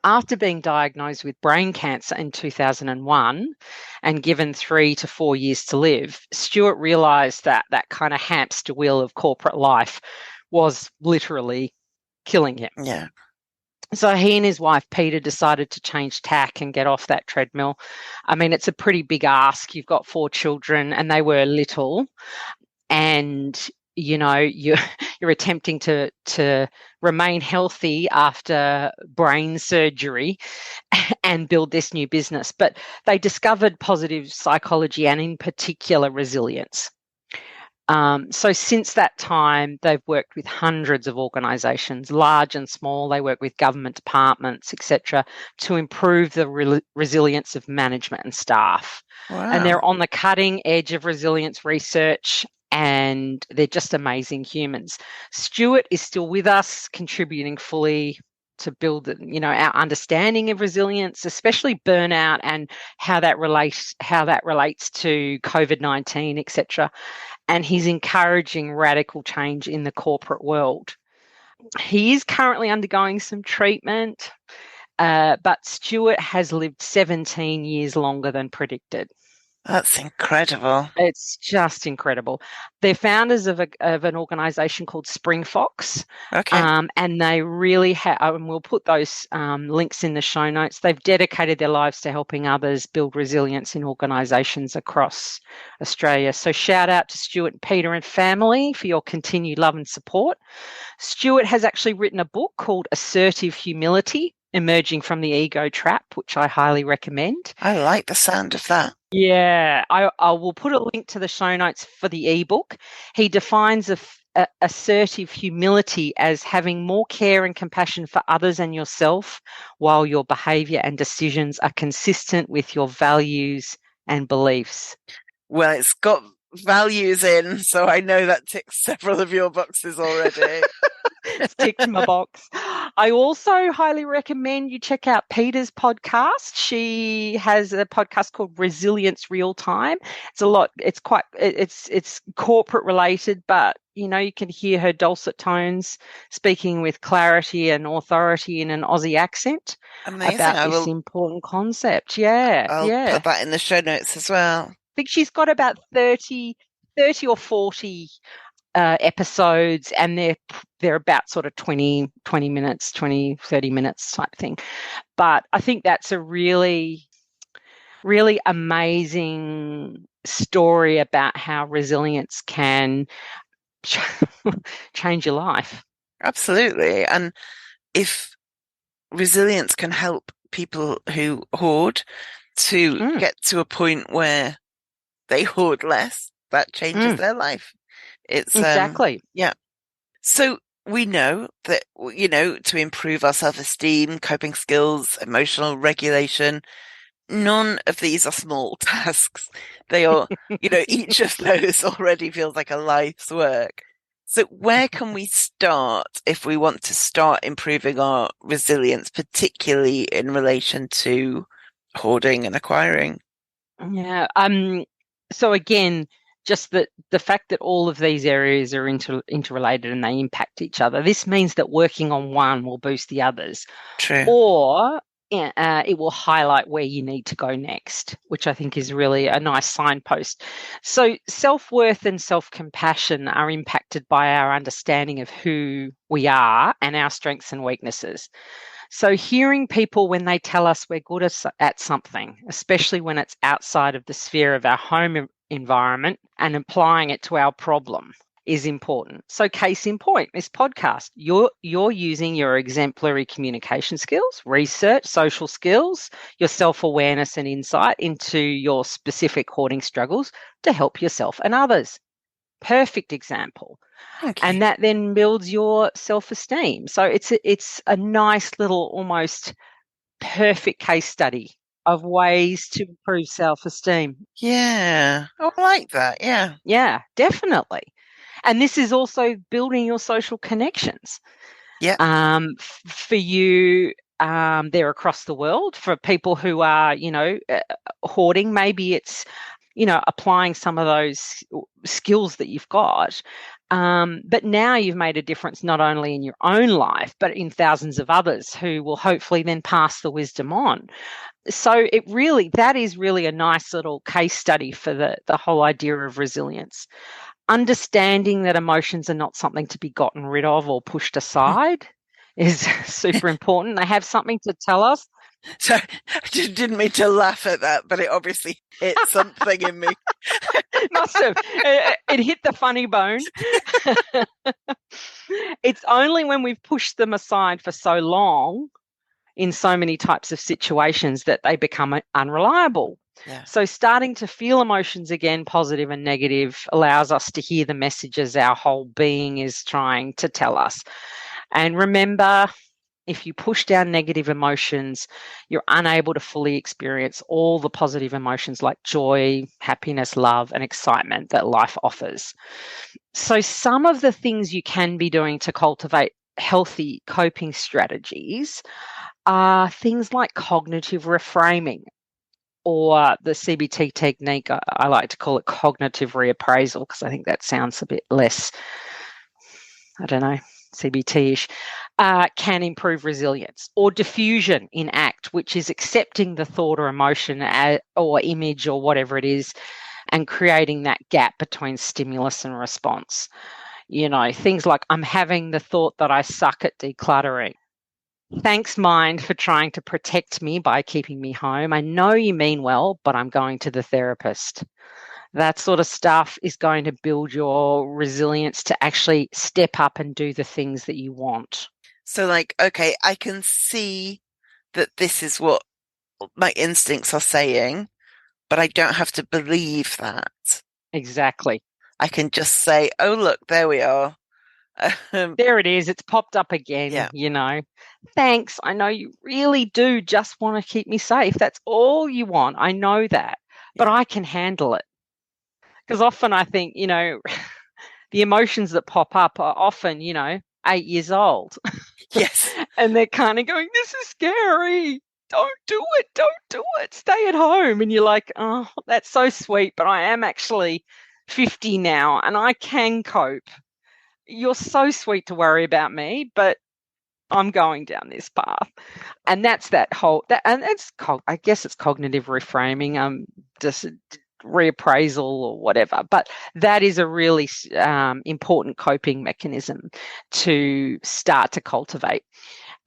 After being diagnosed with brain cancer in 2001 and given 3 to 4 years to live, Stuart realised that that kind of hamster wheel of corporate life was literally killing him. Yeah. So he and his wife, Peter, decided to change tack and get off that treadmill. I mean, it's a pretty big ask. You've got 4 children and they were little, and you're attempting to remain healthy after brain surgery and build this new business. But they discovered positive psychology and in particular resilience. So since that time, they've worked with hundreds of organisations, large and small. They work with government departments, etc., to improve the resilience of management and staff. Wow. And they're on the cutting edge of resilience research, and they're just amazing humans. Stuart is still with us, contributing fully to build, our understanding of resilience, especially burnout and how that relates to COVID-19, etc. And he's encouraging radical change in the corporate world. He is currently undergoing some treatment, but Stuart has lived 17 years longer than predicted. That's incredible. It's just incredible. They're founders of an organisation called Spring Fox, Okay. and they really have, and we'll put those links in the show notes. They've dedicated their lives to helping others build resilience in organisations across Australia. So shout out to Stuart and Peter and family for your continued love and support. Stuart has actually written a book called Assertive Humility, Emerging from the Ego Trap, which I highly recommend. I like the sound of that. Yeah, I will put a link to the show notes for the ebook. He defines assertive humility as having more care and compassion for others and yourself while your behaviour and decisions are consistent with your values and beliefs. Well, it's got values in, so I know that ticks several of your boxes already. It's ticked my box. I also highly recommend you check out Peter's podcast. She has a podcast called Resilience Real Time. It's corporate related, but you can hear her dulcet tones speaking with clarity and authority in an Aussie accent Amazing. about this important concept. Yeah, I'll yeah. put that in the show notes as well. I think she's got about 30 or 40 episodes, and they're about sort of 20 minutes, 30 minutes type thing. But I think that's a really, really amazing story about how resilience can change your life. Absolutely. And if resilience can help people who hoard to get to a point where they hoard less, that changes their life. It's exactly. Yeah. So we know that, to improve our self-esteem, coping skills, emotional regulation, none of these are small tasks. They are, each of those already feels like a life's work. So where can we start if we want to start improving our resilience, particularly in relation to hoarding and acquiring? Yeah. So again, just the fact that all of these areas are interrelated and they impact each other. This means that working on one will boost the others. True. Or it will highlight where you need to go next, which I think is really a nice signpost. So self-worth and self-compassion are impacted by our understanding of who we are and our strengths and weaknesses. So hearing people when they tell us we're good at something, especially when it's outside of the sphere of our home environment, and applying it to our problem is important. So case in point, this podcast, you're using your exemplary communication skills, research, social skills, your self-awareness and insight into your specific hoarding struggles to help yourself and others. Perfect example. Okay. And that then builds your self-esteem. So it's a nice little almost perfect case study of ways to improve self-esteem. Yeah. I like that. Yeah. Yeah, definitely. And this is also building your social connections. Yeah. For you there across the world, for people who are, hoarding, maybe it's, applying some of those skills that you've got. But now you've made a difference not only in your own life, but in thousands of others who will hopefully then pass the wisdom on. So that is really a nice little case study for the whole idea of resilience. Understanding that emotions are not something to be gotten rid of or pushed aside is super important. They have something to tell us. So I didn't mean to laugh at that, but it obviously hit something in me. Must have. It hit the funny bone. It's only when we've pushed them aside for so long in so many types of situations that they become unreliable. Yeah. So starting to feel emotions again, positive and negative, allows us to hear the messages our whole being is trying to tell us. And remember, if you push down negative emotions, you're unable to fully experience all the positive emotions like joy, happiness, love, and excitement that life offers. So some of the things you can be doing to cultivate healthy coping strategies are things like cognitive reframing, or the CBT technique. I like to call it cognitive reappraisal because I think that sounds a bit less, I don't know, CBT-ish, can improve resilience. Or diffusion in ACT, which is accepting the thought or emotion or image or whatever it is and creating that gap between stimulus and response. Things like, I'm having the thought that I suck at decluttering. Thanks, mind, for trying to protect me by keeping me home. I know you mean well, but I'm going to the therapist. That sort of stuff is going to build your resilience to actually step up and do the things that you want. So okay, I can see that this is what my instincts are saying, but I don't have to believe that. Exactly. I can just say, oh, look, there we are. There it is. It's popped up again, Thanks. I know you really do just want to keep me safe. That's all you want. I know that, but I can handle it. Because often I think, the emotions that pop up are often, 8 years old. Yes. And they're kind of going, this is scary. Don't do it. Don't do it. Stay at home. And you're like, oh, that's so sweet. But I am actually 50 now and I can cope. You're so sweet to worry about me, but I'm going down this path. And that's that whole, and I guess it's cognitive reframing, just reappraisal or whatever. But that is a really important coping mechanism to start to cultivate.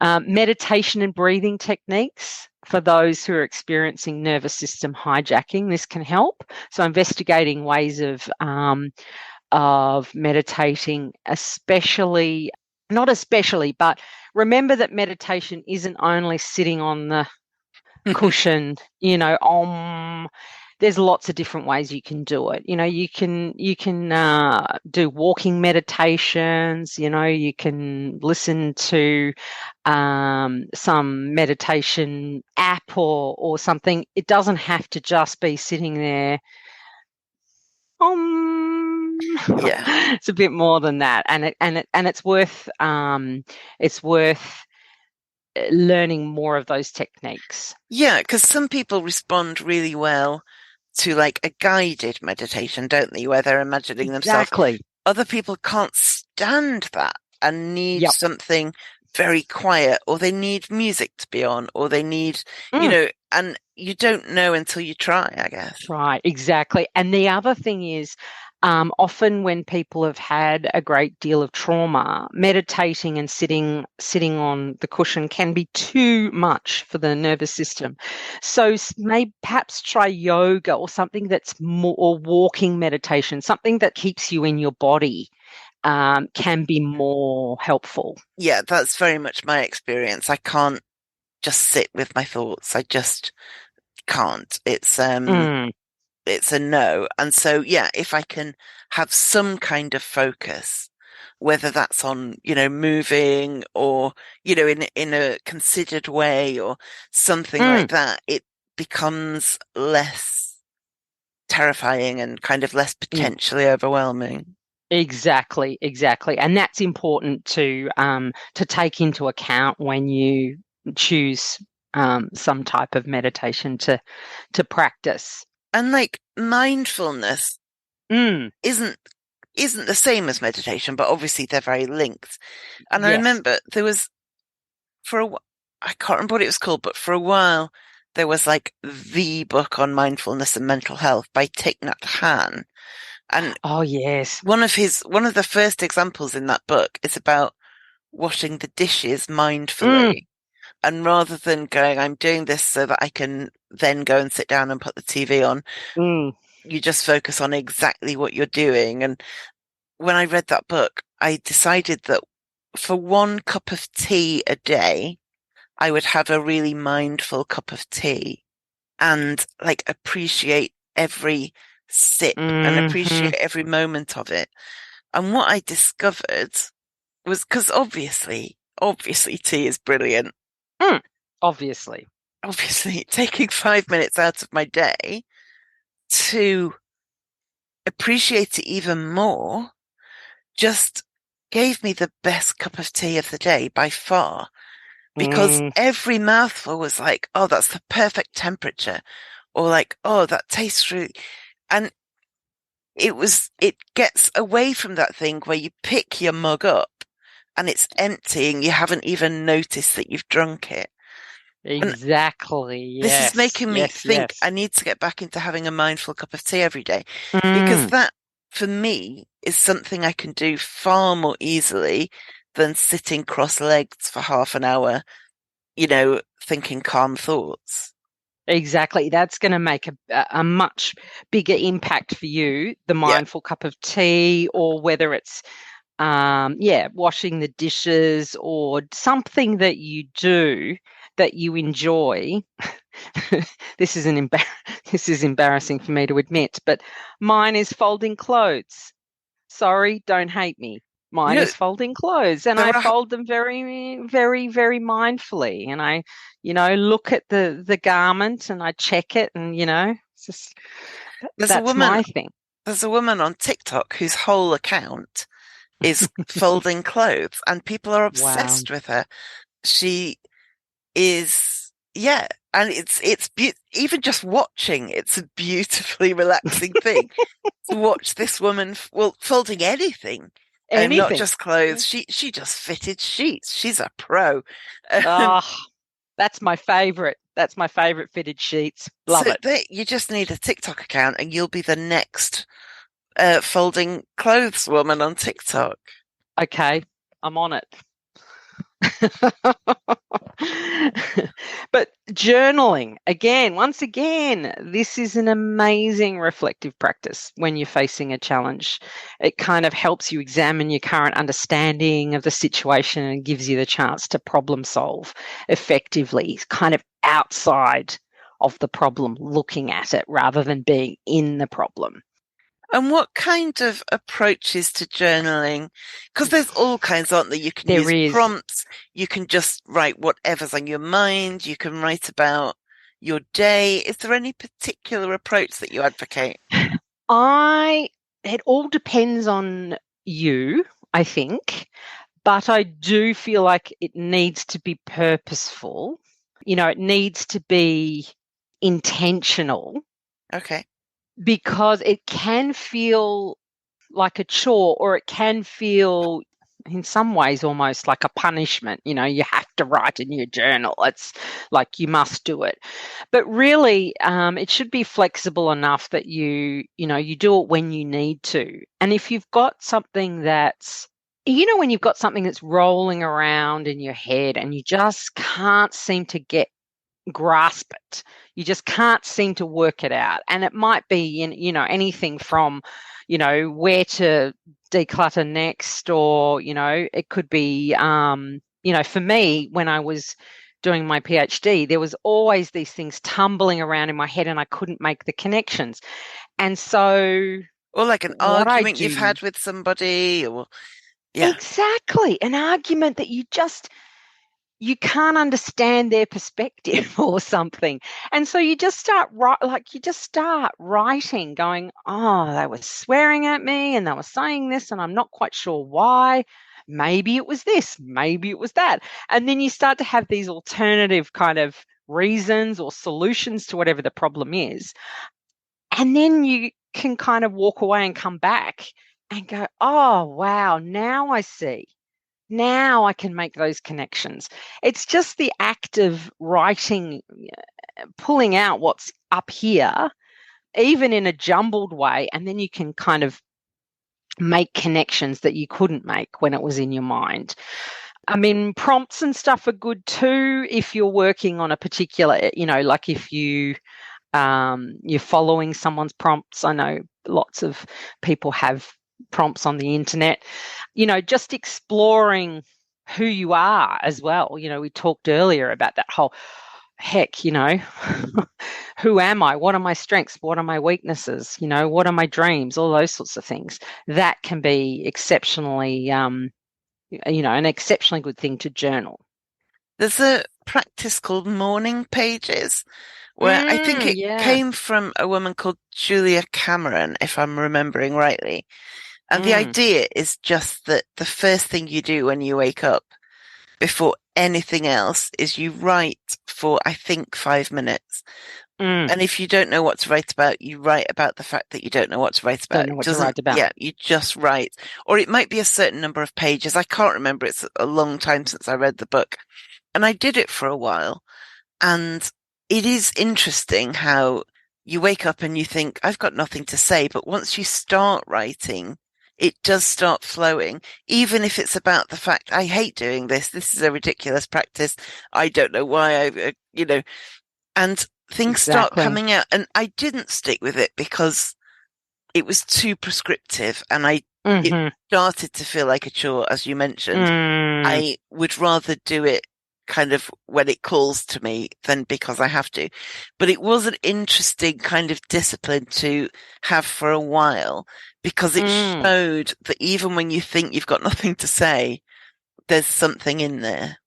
Meditation and breathing techniques for those who are experiencing nervous system hijacking. This can help. So investigating ways of meditating, but remember that meditation isn't only sitting on the cushion, there's lots of different ways you can do it. You can do walking meditations. You can listen to some meditation app or something. It doesn't have to just be sitting there. Yeah. It's a bit more than that, and it's worth learning more of those techniques. Yeah, because some people respond really well to like a guided meditation, don't they? Where they're imagining themselves. Exactly. Other people can't stand that and need Yep. something very quiet, or they need music to be on, or they need, and you don't know until you try, I guess. Right, exactly. And the other thing is, often when people have had a great deal of trauma, meditating and sitting on the cushion can be too much for the nervous system. So perhaps try yoga or something that's more, or walking meditation, something that keeps you in your body. Can be more helpful. Yeah, that's very much my experience. I can't just sit with my thoughts. I just can't. It's a no. And so, yeah, if I can have some kind of focus, whether that's on, moving or, in a considered way or something like that, it becomes less terrifying and kind of less potentially overwhelming. Exactly. And that's important to take into account when you choose some type of meditation to practice. And like mindfulness isn't the same as meditation, but obviously they're very linked. And I Yes. remember there was I can't remember what it was called, but for a while there was like the book on mindfulness and mental health by Thich Nhat Hanh. And oh yes, one of the first examples in that book is about washing the dishes mindfully. And rather than going, I'm doing this so that I can then go and sit down and put the TV on, you just focus on exactly what you're doing. And when I read that book, I decided that for 1 cup of tea a day, I would have a really mindful cup of tea and like appreciate every sip and appreciate every moment of it. And what I discovered was, because obviously tea is brilliant. Obviously, taking 5 minutes out of my day to appreciate it even more just gave me the best cup of tea of the day by far, because every mouthful was like, oh, that's the perfect temperature, or like, oh, that tastes really, and it gets away from that thing where you pick your mug up and it's empty and you haven't even noticed that you've drunk it. Exactly. This is making me think I need to get back into having a mindful cup of tea every day, because that, for me, is something I can do far more easily than sitting cross-legged for half an hour, thinking calm thoughts. Exactly. That's going to make a much bigger impact for you, the mindful cup of tea, or whether it's, washing the dishes or something that you do that you enjoy. This is embarrassing for me to admit, but mine is folding clothes. Sorry, don't hate me. Mine is folding clothes, and I fold them very, very, very mindfully. And I, look at the garment and I check it, and it's just, that's my thing. There's a woman on TikTok whose whole account is folding clothes, and people are Wow. obsessed with her. She is, yeah, and even just watching, it's a beautifully relaxing thing to watch this woman, well, folding anything, and not Anything. just clothes. She just fitted sheets. She's a pro. Um, Oh, that's my favorite. That's my favorite fitted sheets. Love so it. you just need a TikTok account, and you'll be the next folding clothes woman on TikTok. Okay, I'm on it. But journaling, again, once again, this is an amazing reflective practice when you're facing a challenge. It kind of helps you examine your current understanding of the situation and gives you the chance to problem solve effectively, kind of outside of the problem, looking at it rather than being in the problem. And what kind of approaches to journaling? Because there's all kinds, aren't there? You can There use is. prompts. You can just write whatever's on your mind. You can write about your day. Is there any particular approach that you advocate? It all depends on you, I think, but I do feel like it needs to be purposeful. It needs to be intentional Okay. because it can feel like a chore or it can feel in some ways almost like a punishment. You have to write in your journal. It's like you must do it. But really, it should be flexible enough that you do it when you need to. And if you've got something when you've got something that's rolling around in your head and you just can't seem to grasp it. You just can't seem to work it out. And it might be anything from, where to declutter next, or, it could be, for me, when I was doing my PhD, there was always these things tumbling around in my head and I couldn't make the connections. And so Or like an what I argument you've do, had with somebody, or yeah. exactly, an argument that you can't understand their perspective or something. And so you just start writing, going, oh, they were swearing at me and they were saying this and I'm not quite sure why. Maybe it was this, maybe it was that. And then you start to have these alternative kind of reasons or solutions to whatever the problem is. And then you can kind of walk away and come back and go, oh, wow, now I see. Now I can make those connections. It's just the act of writing, pulling out what's up here, even in a jumbled way, and then you can kind of make connections that you couldn't make when it was in your mind. I mean, prompts and stuff are good too if you're working on a particular, like if you're following someone's prompts. I know lots of people have prompts on the internet, just exploring who you are as well. We talked earlier about that whole heck, who am I? What are my strengths? What are my weaknesses? What are my dreams? All those sorts of things. That can be exceptionally, an exceptionally good thing to journal. There's a practice called morning pages, where I think it Yeah. came from a woman called Julia Cameron, if I'm remembering rightly. And the Mm, idea is just that the first thing you do when you wake up before anything else is you write for, I think, 5 minutes. mm. And if you don't know what to write about, you write about the fact that you don't know what to write Don't about. know It what to doesn't, write about. yeah, you just write. Or it might be a certain number of pages. I can't remember. It's a long time since I read the book. And I did it for a while. And it is interesting how you wake up and you think, I've got nothing to say. But once you start writing, it does start flowing, even if it's about the fact, I hate doing this. This is a ridiculous practice. I don't know why and things start Exactly. coming out. And I didn't stick with it because it was too prescriptive and it Mm-hmm. started to feel like a chore, as you mentioned. Mm, I would rather do it kind of when it calls to me than because I have to. But it was an interesting kind of discipline to have for a while because it mm. showed that even when you think you've got nothing to say, there's something in there.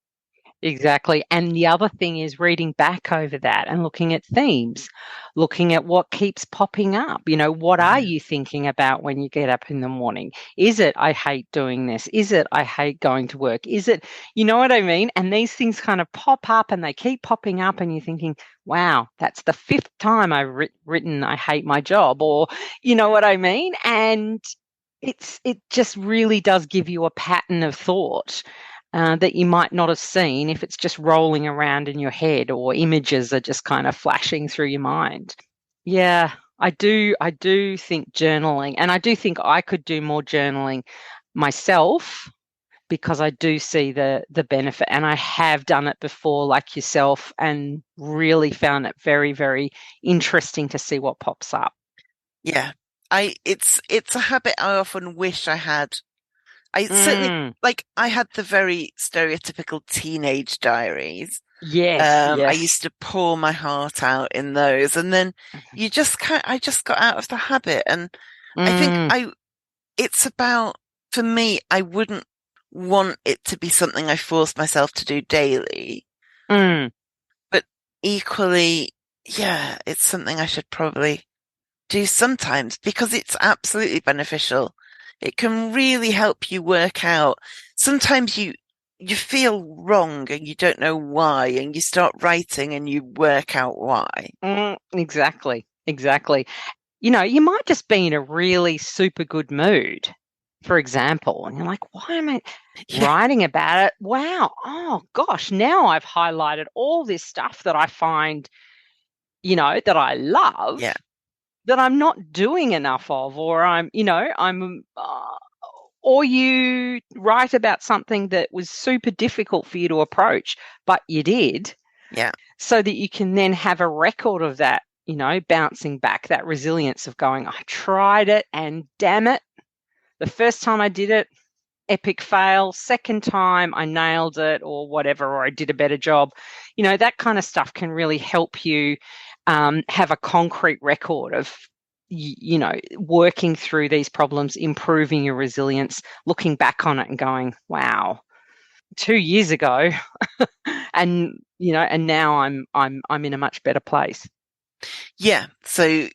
Exactly. And the other thing is reading back over that and looking at themes, looking at what keeps popping up. What are Yeah. you thinking about when you get up in the morning? Is it, I hate doing this? Is it, I hate going to work? Is it, you know what I mean? And these things kind of pop up and they keep popping up, and you're thinking, wow, that's the fifth time I've written, I hate my job, or you know what I mean? And it just really does give you a pattern of thought that you might not have seen if it's just rolling around in your head or images are just kind of flashing through your mind. Yeah, I do think journaling, and I do think I could do more journaling myself because I do see the benefit, and I have done it before like yourself and really found it very, very interesting to see what pops up. Yeah. It's a habit I often wish I had. I certainly Mm, like I had the very stereotypical teenage diaries. yes, I yes. used to pour my heart out in those, and then you just can't, I just got out of the habit. And I think Mm, it's about, for me, I wouldn't want it to be something I force myself to do daily, mm. but equally, yeah, it's something I should probably do sometimes because it's absolutely beneficial. It can really help you work out. Sometimes you feel wrong and you don't know why, and you start writing and you work out why. Exactly, exactly. You might just be in a really super good mood, for example, and you're like, why am I Yeah, writing about it? Wow. Oh gosh, now I've highlighted all this stuff that I find, that I love, yeah, that I'm not doing enough of, or or you write about something that was super difficult for you to approach, but you did, yeah, so that you can then have a record of that, bouncing back, that resilience of going, I tried it and damn it, the first time I did it, epic fail. Second time, I nailed it or whatever, or I did a better job. That kind of stuff can really help you have a concrete record of, working through these problems, improving your resilience, looking back on it and going, wow, 2 years ago, and now I'm in a much better place. yeah. So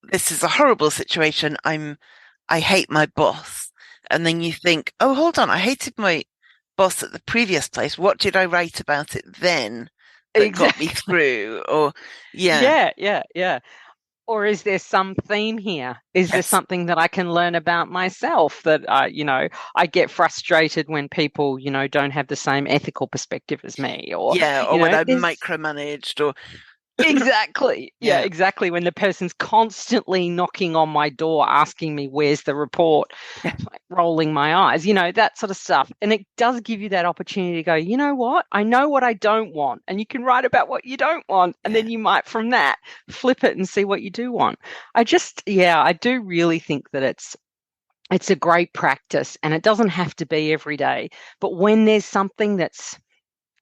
this is a horrible situation. I hate my boss. And then you think, oh, hold on, I hated my boss at the previous place. What did I write about it then that got me Exactly. through? Or, yeah, Yeah, yeah, yeah. Or is there some theme here? Is there yes, something that I can learn about myself that, I get frustrated when people, don't have the same ethical perspective as me, or, yeah. Or when I there's micromanaged, or, exactly. Yeah, yeah, exactly. When the person's constantly knocking on my door asking me, where's the report? yeah, Like rolling my eyes, that sort of stuff. And it does give you that opportunity to go, you know what? I know what I don't want. And you can write about what you don't want. And yeah. then you might, from that, flip it and see what you do want. I do really think that it's a great practice, and it doesn't have to be every day. But when there's something that's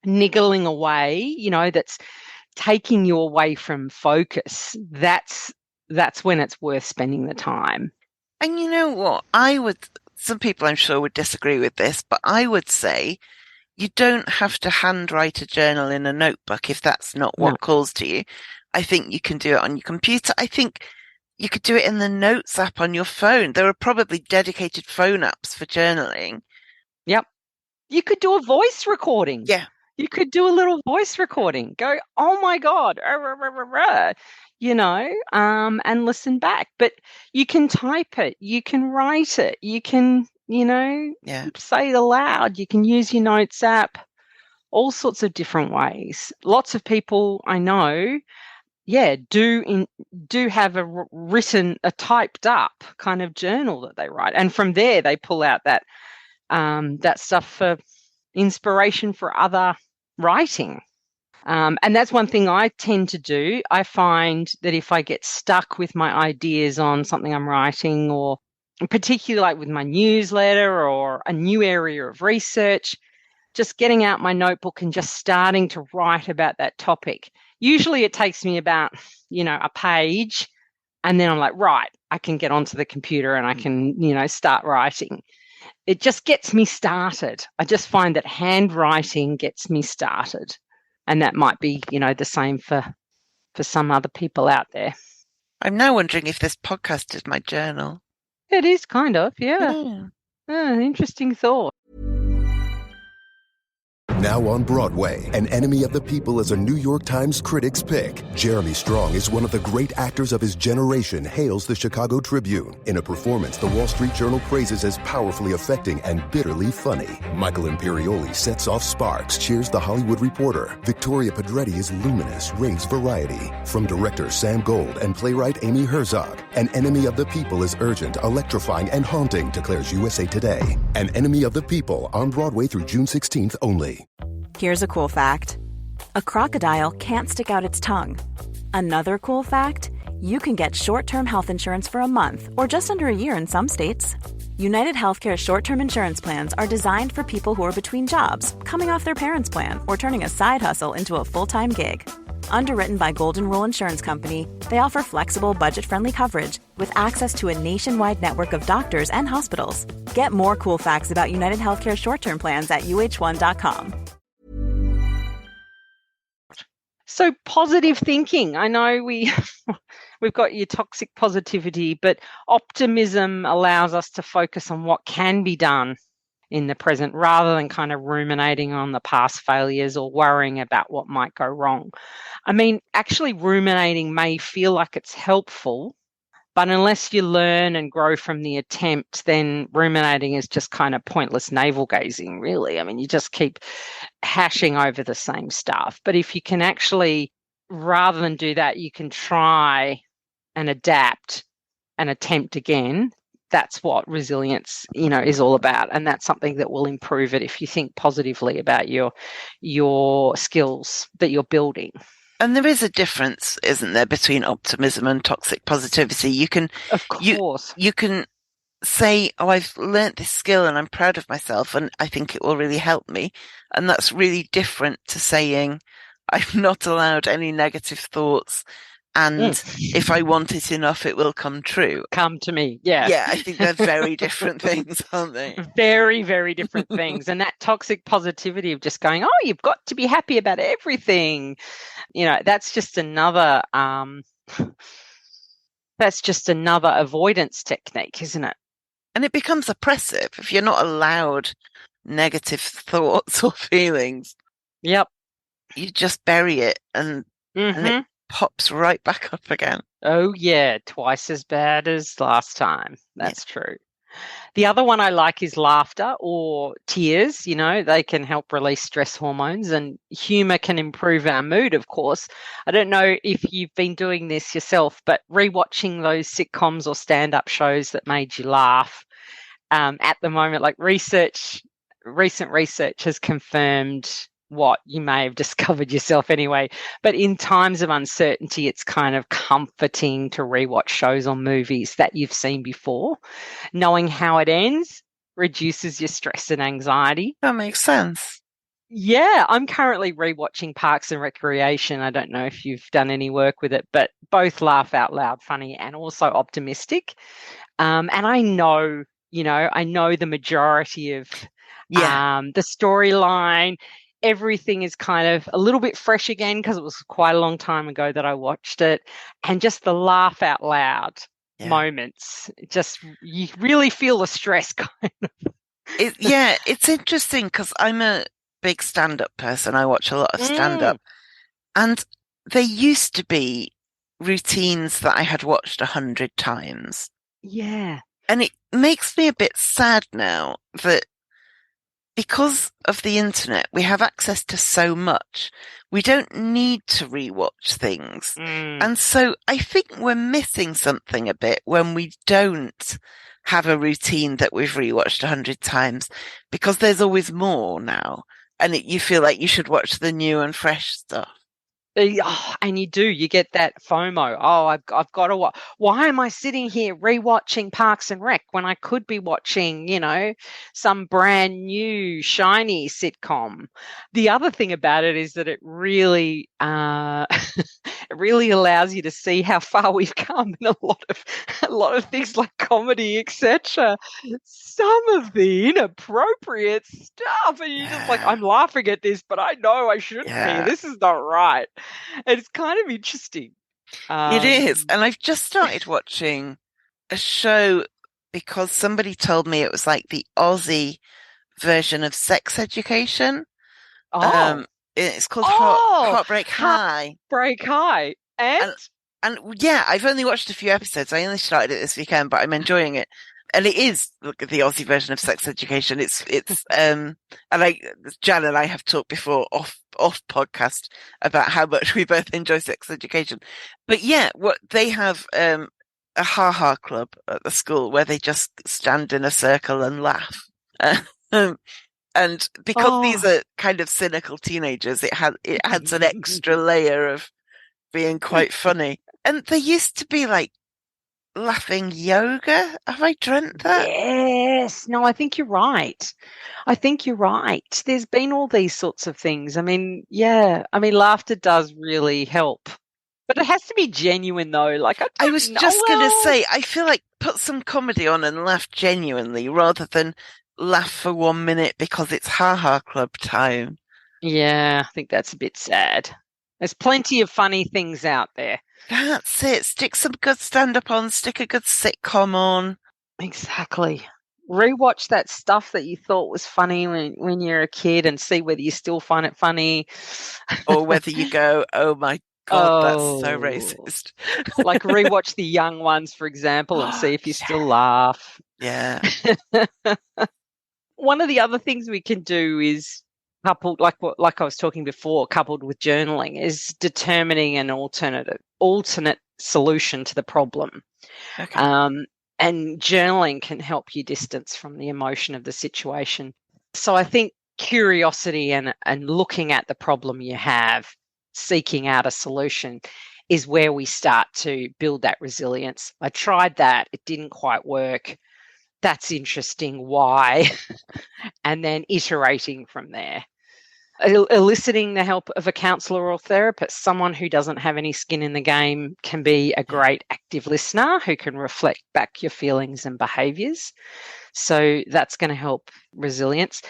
niggling away, that's taking you away from focus, that's when it's worth spending the time. And you know what? Some people I'm sure would disagree with this, but I would say you don't have to handwrite a journal in a notebook if that's not No. what calls to you. I think you can do it on your computer. I think you could do it in the Notes app on your phone. There are probably dedicated phone apps for journaling. Yep. You could do a voice recording. Yeah, You could do a little voice recording. Go, oh my God, and listen back. But you can type it, you can write it, you can, yeah. say it aloud, you can use your notes app, all sorts of different ways. Lots of people I know, yeah, do have a typed up kind of journal that they write. And from there they pull out that stuff for inspiration for other writing. And that's one thing I tend to do. I find that if I get stuck with my ideas on something I'm writing, or particularly like with my newsletter or a new area of research, just getting out my notebook and just starting to write about that topic. Usually it takes me about, a page, and then I'm like, right, I can get onto the computer and I can, start writing. it just gets me started. I just find that handwriting gets me started. And that might be, the same for some other people out there. I'm now wondering if this podcast is my journal. It is kind of, yeah. Yeah. Interesting thought. Now on Broadway, An Enemy of the People is a New York Times critic's pick. Jeremy Strong is one of the great actors of his generation, hails the Chicago Tribune. In a performance the Wall Street Journal praises as powerfully affecting and bitterly funny. Michael Imperioli sets off sparks, cheers The Hollywood Reporter. Victoria Pedretti is luminous, raves variety. From director Sam Gold and playwright Amy Herzog, An Enemy of the People is urgent, electrifying, and haunting, declares USA Today. An Enemy of the People, on Broadway through June 16th only. Here's a cool fact. A crocodile can't stick out its tongue. Another cool fact, you can get short-term health insurance for a month or just under a year in some states. United Healthcare short-term insurance plans are designed for people who are between jobs, coming off their parents' plan, or turning a side hustle into a full-time gig. Underwritten by Golden Rule Insurance Company, they offer flexible, budget-friendly coverage with access to a nationwide network of doctors and hospitals. Get more cool facts about United Healthcare short-term plans at uh1.com. So positive thinking. I know we've got your toxic positivity, but optimism allows us to focus on what can be done in the present rather than kind of ruminating on the past failures or worrying about what might go wrong. I mean, actually ruminating may feel like it's helpful, but unless you learn and grow from the attempt, then ruminating is just kind of pointless navel gazing, really. I mean, you just keep hashing over the same stuff. But if you can actually, rather than do that, you can try and adapt and attempt again. That's what resilience, is all about. And that's something that will improve it if you think positively about your skills that you're building. And there is a difference, isn't there, between optimism and toxic positivity? You can, of course, you can say, "Oh, I've learnt this skill and I'm proud of myself, and I think it will really help me." And that's really different to saying, "I'm not allowed any negative thoughts, and if I want it enough, it will come true." Come to me, yeah. Yeah, I think they're very different things, aren't they? Very, very different things. And that toxic positivity of just going, "Oh, you've got to be happy about everything," that's just another avoidance technique, isn't it? And it becomes oppressive if you're not allowed negative thoughts or feelings. Yep. You just bury it and it pops right back up again. Oh, yeah. Twice as bad as last time. That's true. The other one I like is laughter or tears. They can help release stress hormones, and humour can improve our mood, of course. I don't know if you've been doing this yourself, but rewatching those sitcoms or stand-up shows that made you laugh at the moment, like recent research has confirmed what you may have discovered yourself anyway. But in times of uncertainty, it's kind of comforting to rewatch shows or movies that you've seen before. Knowing how it ends reduces your stress and anxiety. That makes sense. Yeah, I'm currently rewatching Parks and Recreation. I don't know if you've done any work with it, but both laugh out loud funny and also optimistic. And I know the majority of the storyline. Everything is kind of a little bit fresh again because it was quite a long time ago that I watched it. And just the laugh out loud moments, you really feel the stress kind of. It's interesting because I'm a big stand-up person. I watch a lot of stand-up. And there used to be routines that I had watched 100 times. Yeah. And it makes me a bit sad now that because of the internet, we have access to so much. We don't need to rewatch things. And so I think we're missing something a bit when we don't have a routine that we've rewatched 100 times, because there's always more now. And you feel like you should watch the new and fresh stuff. And you get that FOMO. Oh, I've got to watch. Why am I sitting here rewatching Parks and Rec when I could be watching, some brand new shiny sitcom? The other thing about it is that it really, it really allows you to see how far we've come in a lot of things like comedy, etc. Some of the inappropriate stuff, and you're just like, Yeah. I'm laughing at this, but I know I shouldn't be. Yeah. This is not right. It's kind of interesting. It is. Um, And I've just started watching a show because somebody told me it was like the Aussie version of Sex Education. oh, Um, it's called oh, Heartbreak High. Heartbreak High. And And and yeah, I've only watched a few episodes. I only started it this weekend, but I'm enjoying it. And it is the Aussie version of Sex Education. And Jan and I have talked before off podcast about how much we both enjoy Sex Education. But yeah, what they have a ha club at the school where they just stand in a circle and laugh. Um, and because these oh, are kind of cynical teenagers, it adds an extra layer of being quite funny. And there used to be like laughing yoga. Have I dreamt that? yes. No, I think you're right. I think you're right. There's been all these sorts of things. I mean, yeah. I mean, laughter does really help. But it has to be genuine though. Like I I don't was know. just going to Well, say, I feel like put some comedy on and laugh genuinely rather than laugh for 1 minute because it's ha club time. yeah, I think that's a bit sad. There's plenty of funny things out there. That's it. Stick some good stand up on, stick a good sitcom on. Exactly. Rewatch that stuff that you thought was funny when you're a kid and see whether you still find it funny. Or whether you go, oh my God, that's so Oh, racist. like rewatch the young ones, for example, and see if you still laugh. Yeah. One of the other things we can do is coupled, like I was talking before, coupled with journaling, is determining an alternate solution to the problem. Okay. And journaling can help you distance from the emotion of the situation. So I think curiosity and looking at the problem you have, seeking out a solution, is where we start to build that resilience. I tried that, it didn't quite work. That's interesting. Why? And then iterating from there. Eliciting the help of a counsellor or therapist, someone who doesn't have any skin in the game, can be a Yeah. great active listener who can reflect back your feelings and behaviours. So that's going to help resilience.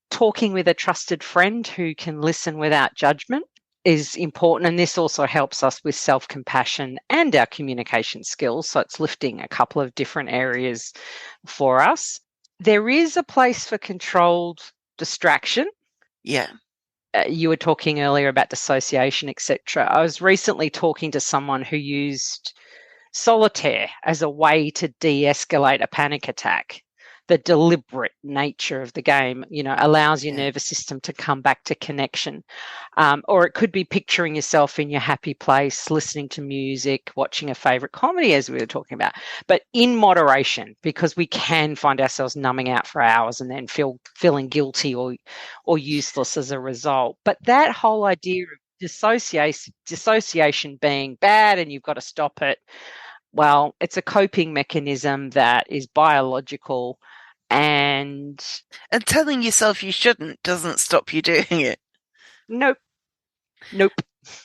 Talking with a trusted friend who can listen without judgment is important. And this also helps us with self-compassion and our communication skills. So it's lifting a couple of different areas for us. There is a place for controlled distraction. Yeah. You were talking earlier about dissociation, etc. I was recently talking to someone who used solitaire as a way to de-escalate a panic attack. The deliberate nature of the game, allows your Yeah. nervous system to come back to connection. Or it could be picturing yourself in your happy place, listening to music, watching a favorite comedy, as we were talking about, but in moderation, because we can find ourselves numbing out for hours and then feeling guilty or useless as a result. But that whole idea of dissociation being bad and you've got to stop it, well, it's a coping mechanism that is biological. And telling yourself you shouldn't doesn't stop you doing it. nope.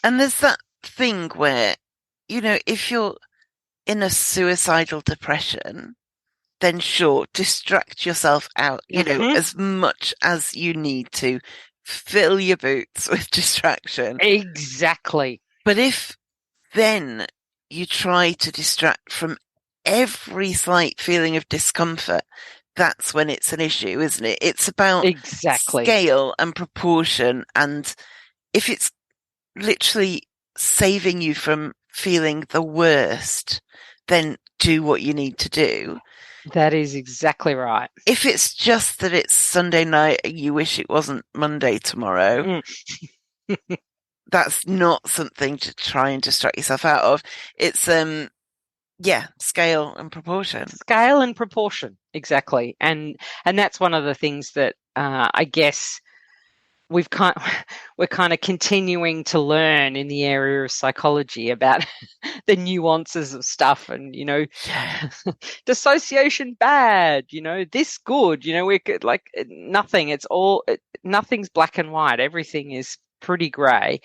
And there's that thing where, if you're in a suicidal depression, then sure, distract yourself out, Mhm. as much as you need to. Fill your boots with distraction. Exactly. But if then you try to distract from every slight feeling of discomfort, that's when it's an issue, isn't it? It's about Exactly. scale and proportion. And if it's literally saving you from feeling the worst, then do what you need to do. That is exactly right. If it's just that it's Sunday night and you wish it wasn't Monday tomorrow, that's not something to try and distract yourself out of. It's scale and proportion. Scale and proportion, exactly. And that's one of the things that I guess we've kind we're kind of continuing to learn in the area of psychology about the nuances of stuff, and Yeah. dissociation bad, this good, we're like nothing. It's all nothing's black and white. Everything is pretty grey.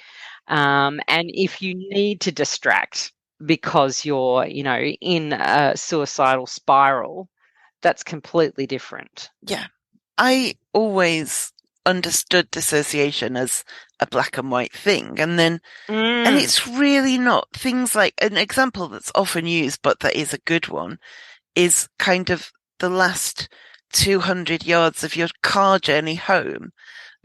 And if you need to distract because you're, in a suicidal spiral, that's completely different. Yeah. I always understood dissociation as a black and white thing. And Mm. it's really not. Things like an example that's often used, but that is a good one, is kind of the last 200 yards of your car journey home.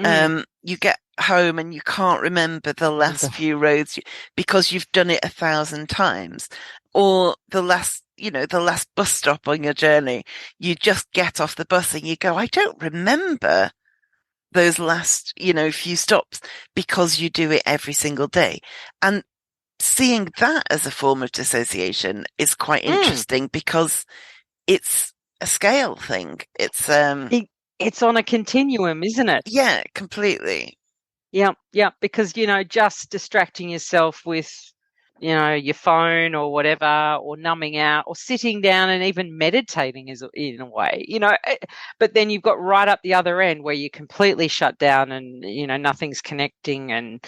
Mm. You get home and you can't remember the last few roads because you've done it 1,000 times, or the last bus stop on your journey. You just get off the bus and you go, I don't remember those last, few stops, because you do it every single day. And seeing that as a form of dissociation is quite interesting because it's a scale thing. It's on a continuum, isn't it? Yeah, completely. Yeah, because just distracting yourself with your phone or whatever, or numbing out, or sitting down and even meditating is in a way, but then you've got right up the other end where you completely shut down and nothing's connecting, and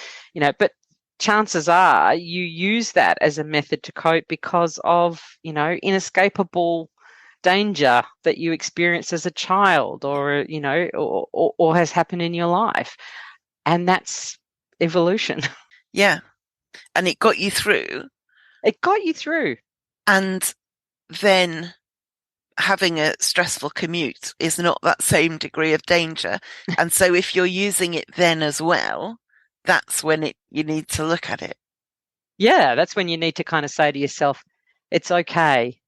but chances are you use that as a method to cope because of inescapable danger that you experienced as a child, or or has happened in your life. And that's evolution. Yeah. And it got you through. It got you through. And then having a stressful commute is not that same degree of danger. And so if you're using it then as well, that's when you need to look at it. Yeah, that's when you need to kind of say to yourself, it's okay.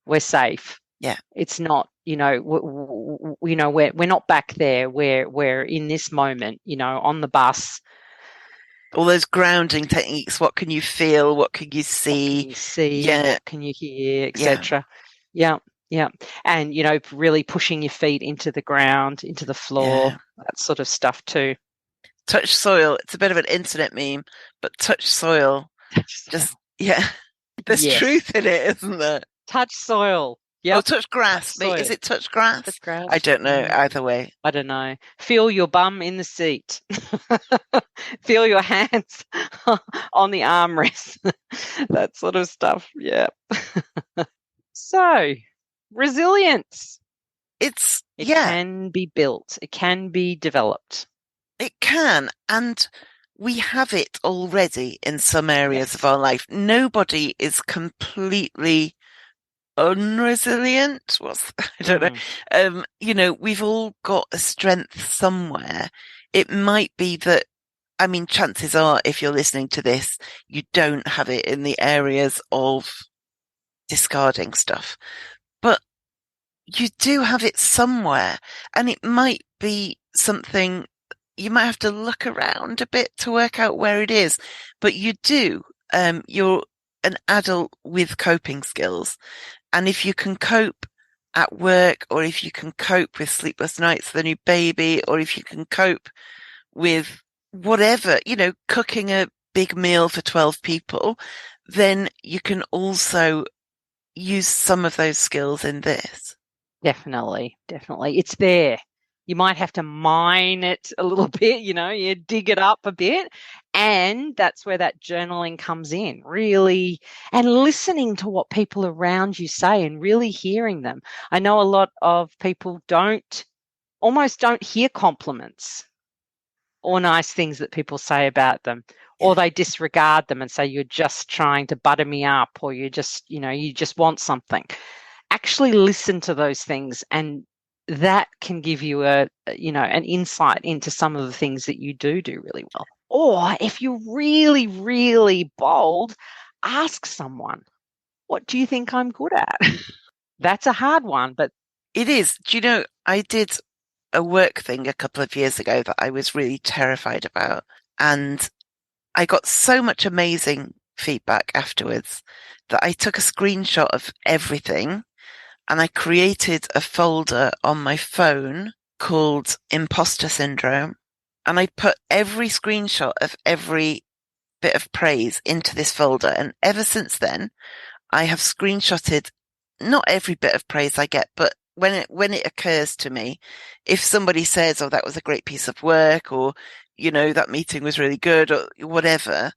We're safe. Yeah. It's not, we're not back there. We're in this moment, on the bus. All those grounding techniques. What can you feel? What can you see? What can you see? Yeah. What can you hear, etc. Yeah. And, really pushing your feet into the ground, into the floor, that sort of stuff too. Touch soil. It's a bit of an internet meme, but touch soil. Yeah. There's truth in it, isn't there? Touch soil. Yep. Oh, touch grass. Touch is it touch grass? Touch grass? I don't know either way. I don't know. Feel your bum in the seat. Feel your hands on the armrest. That sort of stuff. Yeah. So, resilience. It can be built. It can be developed. It can. And we have it already in some areas of our life. Nobody is completely unresilient. I don't know. We've all got a strength somewhere. It might be that, chances are, if you're listening to this, you don't have it in the areas of discarding stuff, but you do have it somewhere, and it might be something you might have to look around a bit to work out where it is, but you do. You're an adult with coping skills. And if you can cope at work, or if you can cope with sleepless nights with a new baby, or if you can cope with whatever, cooking a big meal for 12 people, then you can also use some of those skills in this. Definitely. It's there. You might have to mine it a little bit, you dig it up a bit. And that's where that journaling comes in, really, and listening to what people around you say and really hearing them. I know a lot of people almost don't hear compliments or nice things that people say about them, or they disregard them and say, you're just trying to butter me up, or you just want something. Actually listen to those things, and that can give you an insight into some of the things that you do really well. Or if you're really, really bold, ask someone, what do you think I'm good at? That's a hard one, but it is. Do you know, I did a work thing a couple of years ago that I was really terrified about, and I got so much amazing feedback afterwards that I took a screenshot of everything. And I created a folder on my phone called Imposter Syndrome. and I put every screenshot of every bit of praise into this folder. And ever since then, I have screenshotted not every bit of praise I get, but when it occurs to me, if somebody says, "Oh, that was a great piece of work," or, that meeting was really good, or whatever,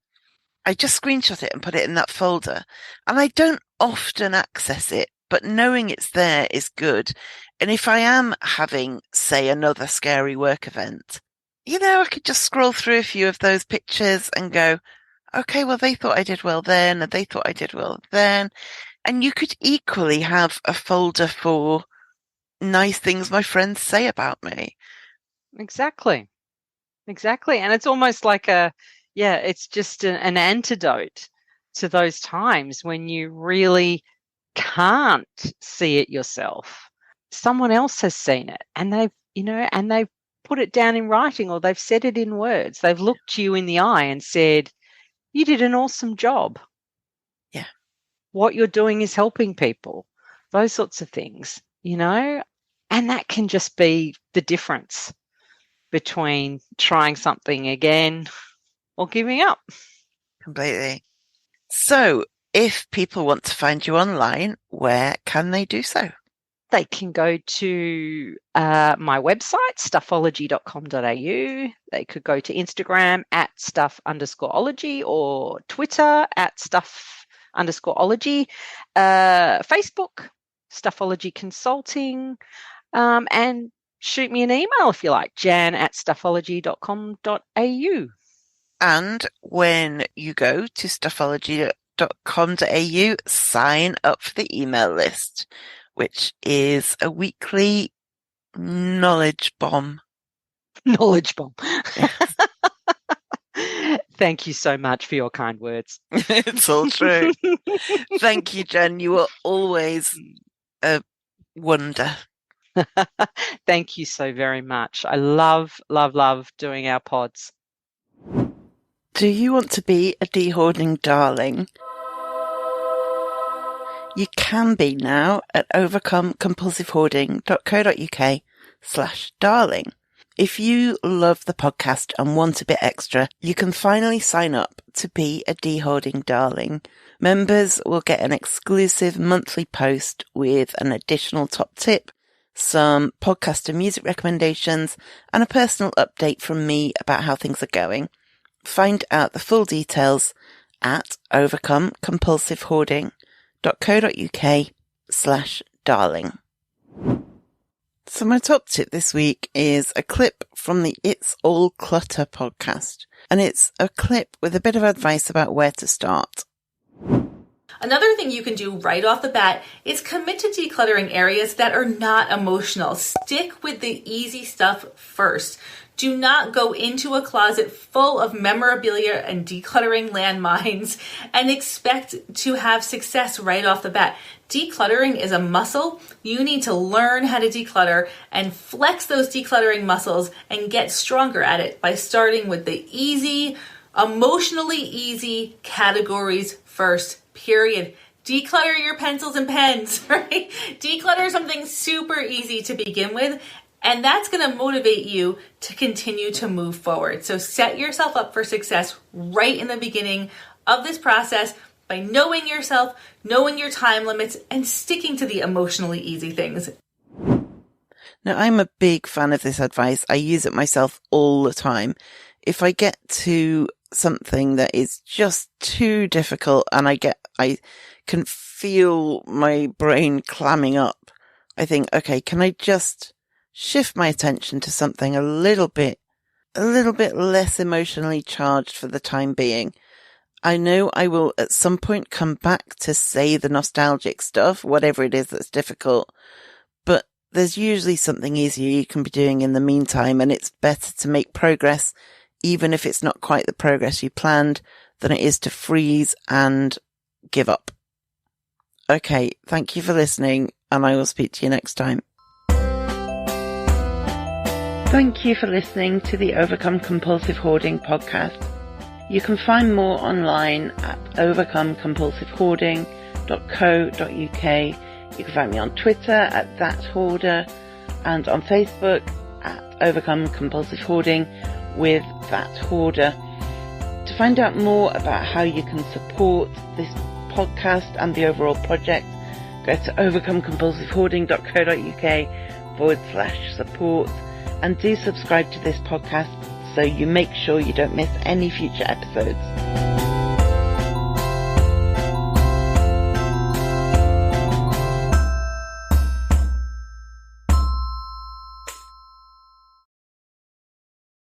I just screenshot it and put it in that folder. And I don't often access it, but knowing it's there is good. And if I am having, say, another scary work event, I could just scroll through a few of those pictures and go, okay, well, they thought I did well then, and they thought I did well then. And you could equally have a folder for nice things my friends say about me. Exactly. And it's almost like it's just an antidote to those times when you really can't see it yourself. Someone else has seen it, and they've put it down in writing, or they've said it in words. They've looked you in the eye and said, "You did an awesome job. Yeah. What you're doing is helping people." Those sorts of things, and that can just be the difference between trying something again or giving up. Completely. So if people want to find you online, where can they do so? They can go to my website, stuffology.com.au. They could go to Instagram at stuff_ology, or Twitter at stuff_ology, Facebook, Stuffology Consulting, and shoot me an email if you like, jan@stuffology.com.au. And when you go to stuffology.com.au, sign up for the email list, which is a weekly knowledge bomb. Knowledge bomb. Yes. Thank you so much for your kind words. It's all true. Thank you, Jen. You are always a wonder. Thank you so very much. I love, love, love doing our pods. Do you want to be a de-hoarding darling? You can be now at overcomecompulsivehoarding.co.uk/darling. If you love the podcast and want a bit extra, you can finally sign up to be a de-hoarding darling. Members will get an exclusive monthly post with an additional top tip, some podcast and music recommendations, and a personal update from me about how things are going. Find out the full details at overcomecompulsivehoarding.co.uk/darling. So my top tip this week is a clip from the It's All Clutter podcast, and it's a clip with a bit of advice about where to start. Another thing you can do right off the bat is commit to decluttering areas that are not emotional. Stick with the easy stuff first. Do not go into a closet full of memorabilia and decluttering landmines and expect to have success right off the bat. Decluttering is a muscle. You need to learn how to declutter and flex those decluttering muscles and get stronger at it by starting with the easy, emotionally easy categories first, period. Declutter your pencils and pens, right? Declutter something super easy to begin with, and that's going to motivate you to continue to move forward. So set yourself up for success right in the beginning of this process by knowing yourself, knowing your time limits, and sticking to the emotionally easy things. Now, I'm a big fan of this advice. I use it myself all the time. If I get to something that is just too difficult and I can feel my brain clamming up, I think, okay, can I just shift my attention to something a little bit less emotionally charged for the time being? I know I will at some point come back to say the nostalgic stuff, whatever it is that's difficult, but there's usually something easier you can be doing in the meantime, and it's better to make progress, even if it's not quite the progress you planned, than it is to freeze and give up. Okay, thank you for listening, and I will speak to you next time. Thank you for listening to the Overcome Compulsive Hoarding podcast. You can find more online at overcomecompulsivehoarding.co.uk. You can find me on Twitter at @Hoarder and on Facebook at Overcome Compulsive Hoarding, with that hoarder. To find out more about how you can support this podcast and the overall project, go to overcomecompulsivehoarding.co.uk/support, and do subscribe to this podcast so you make sure you don't miss any future episodes.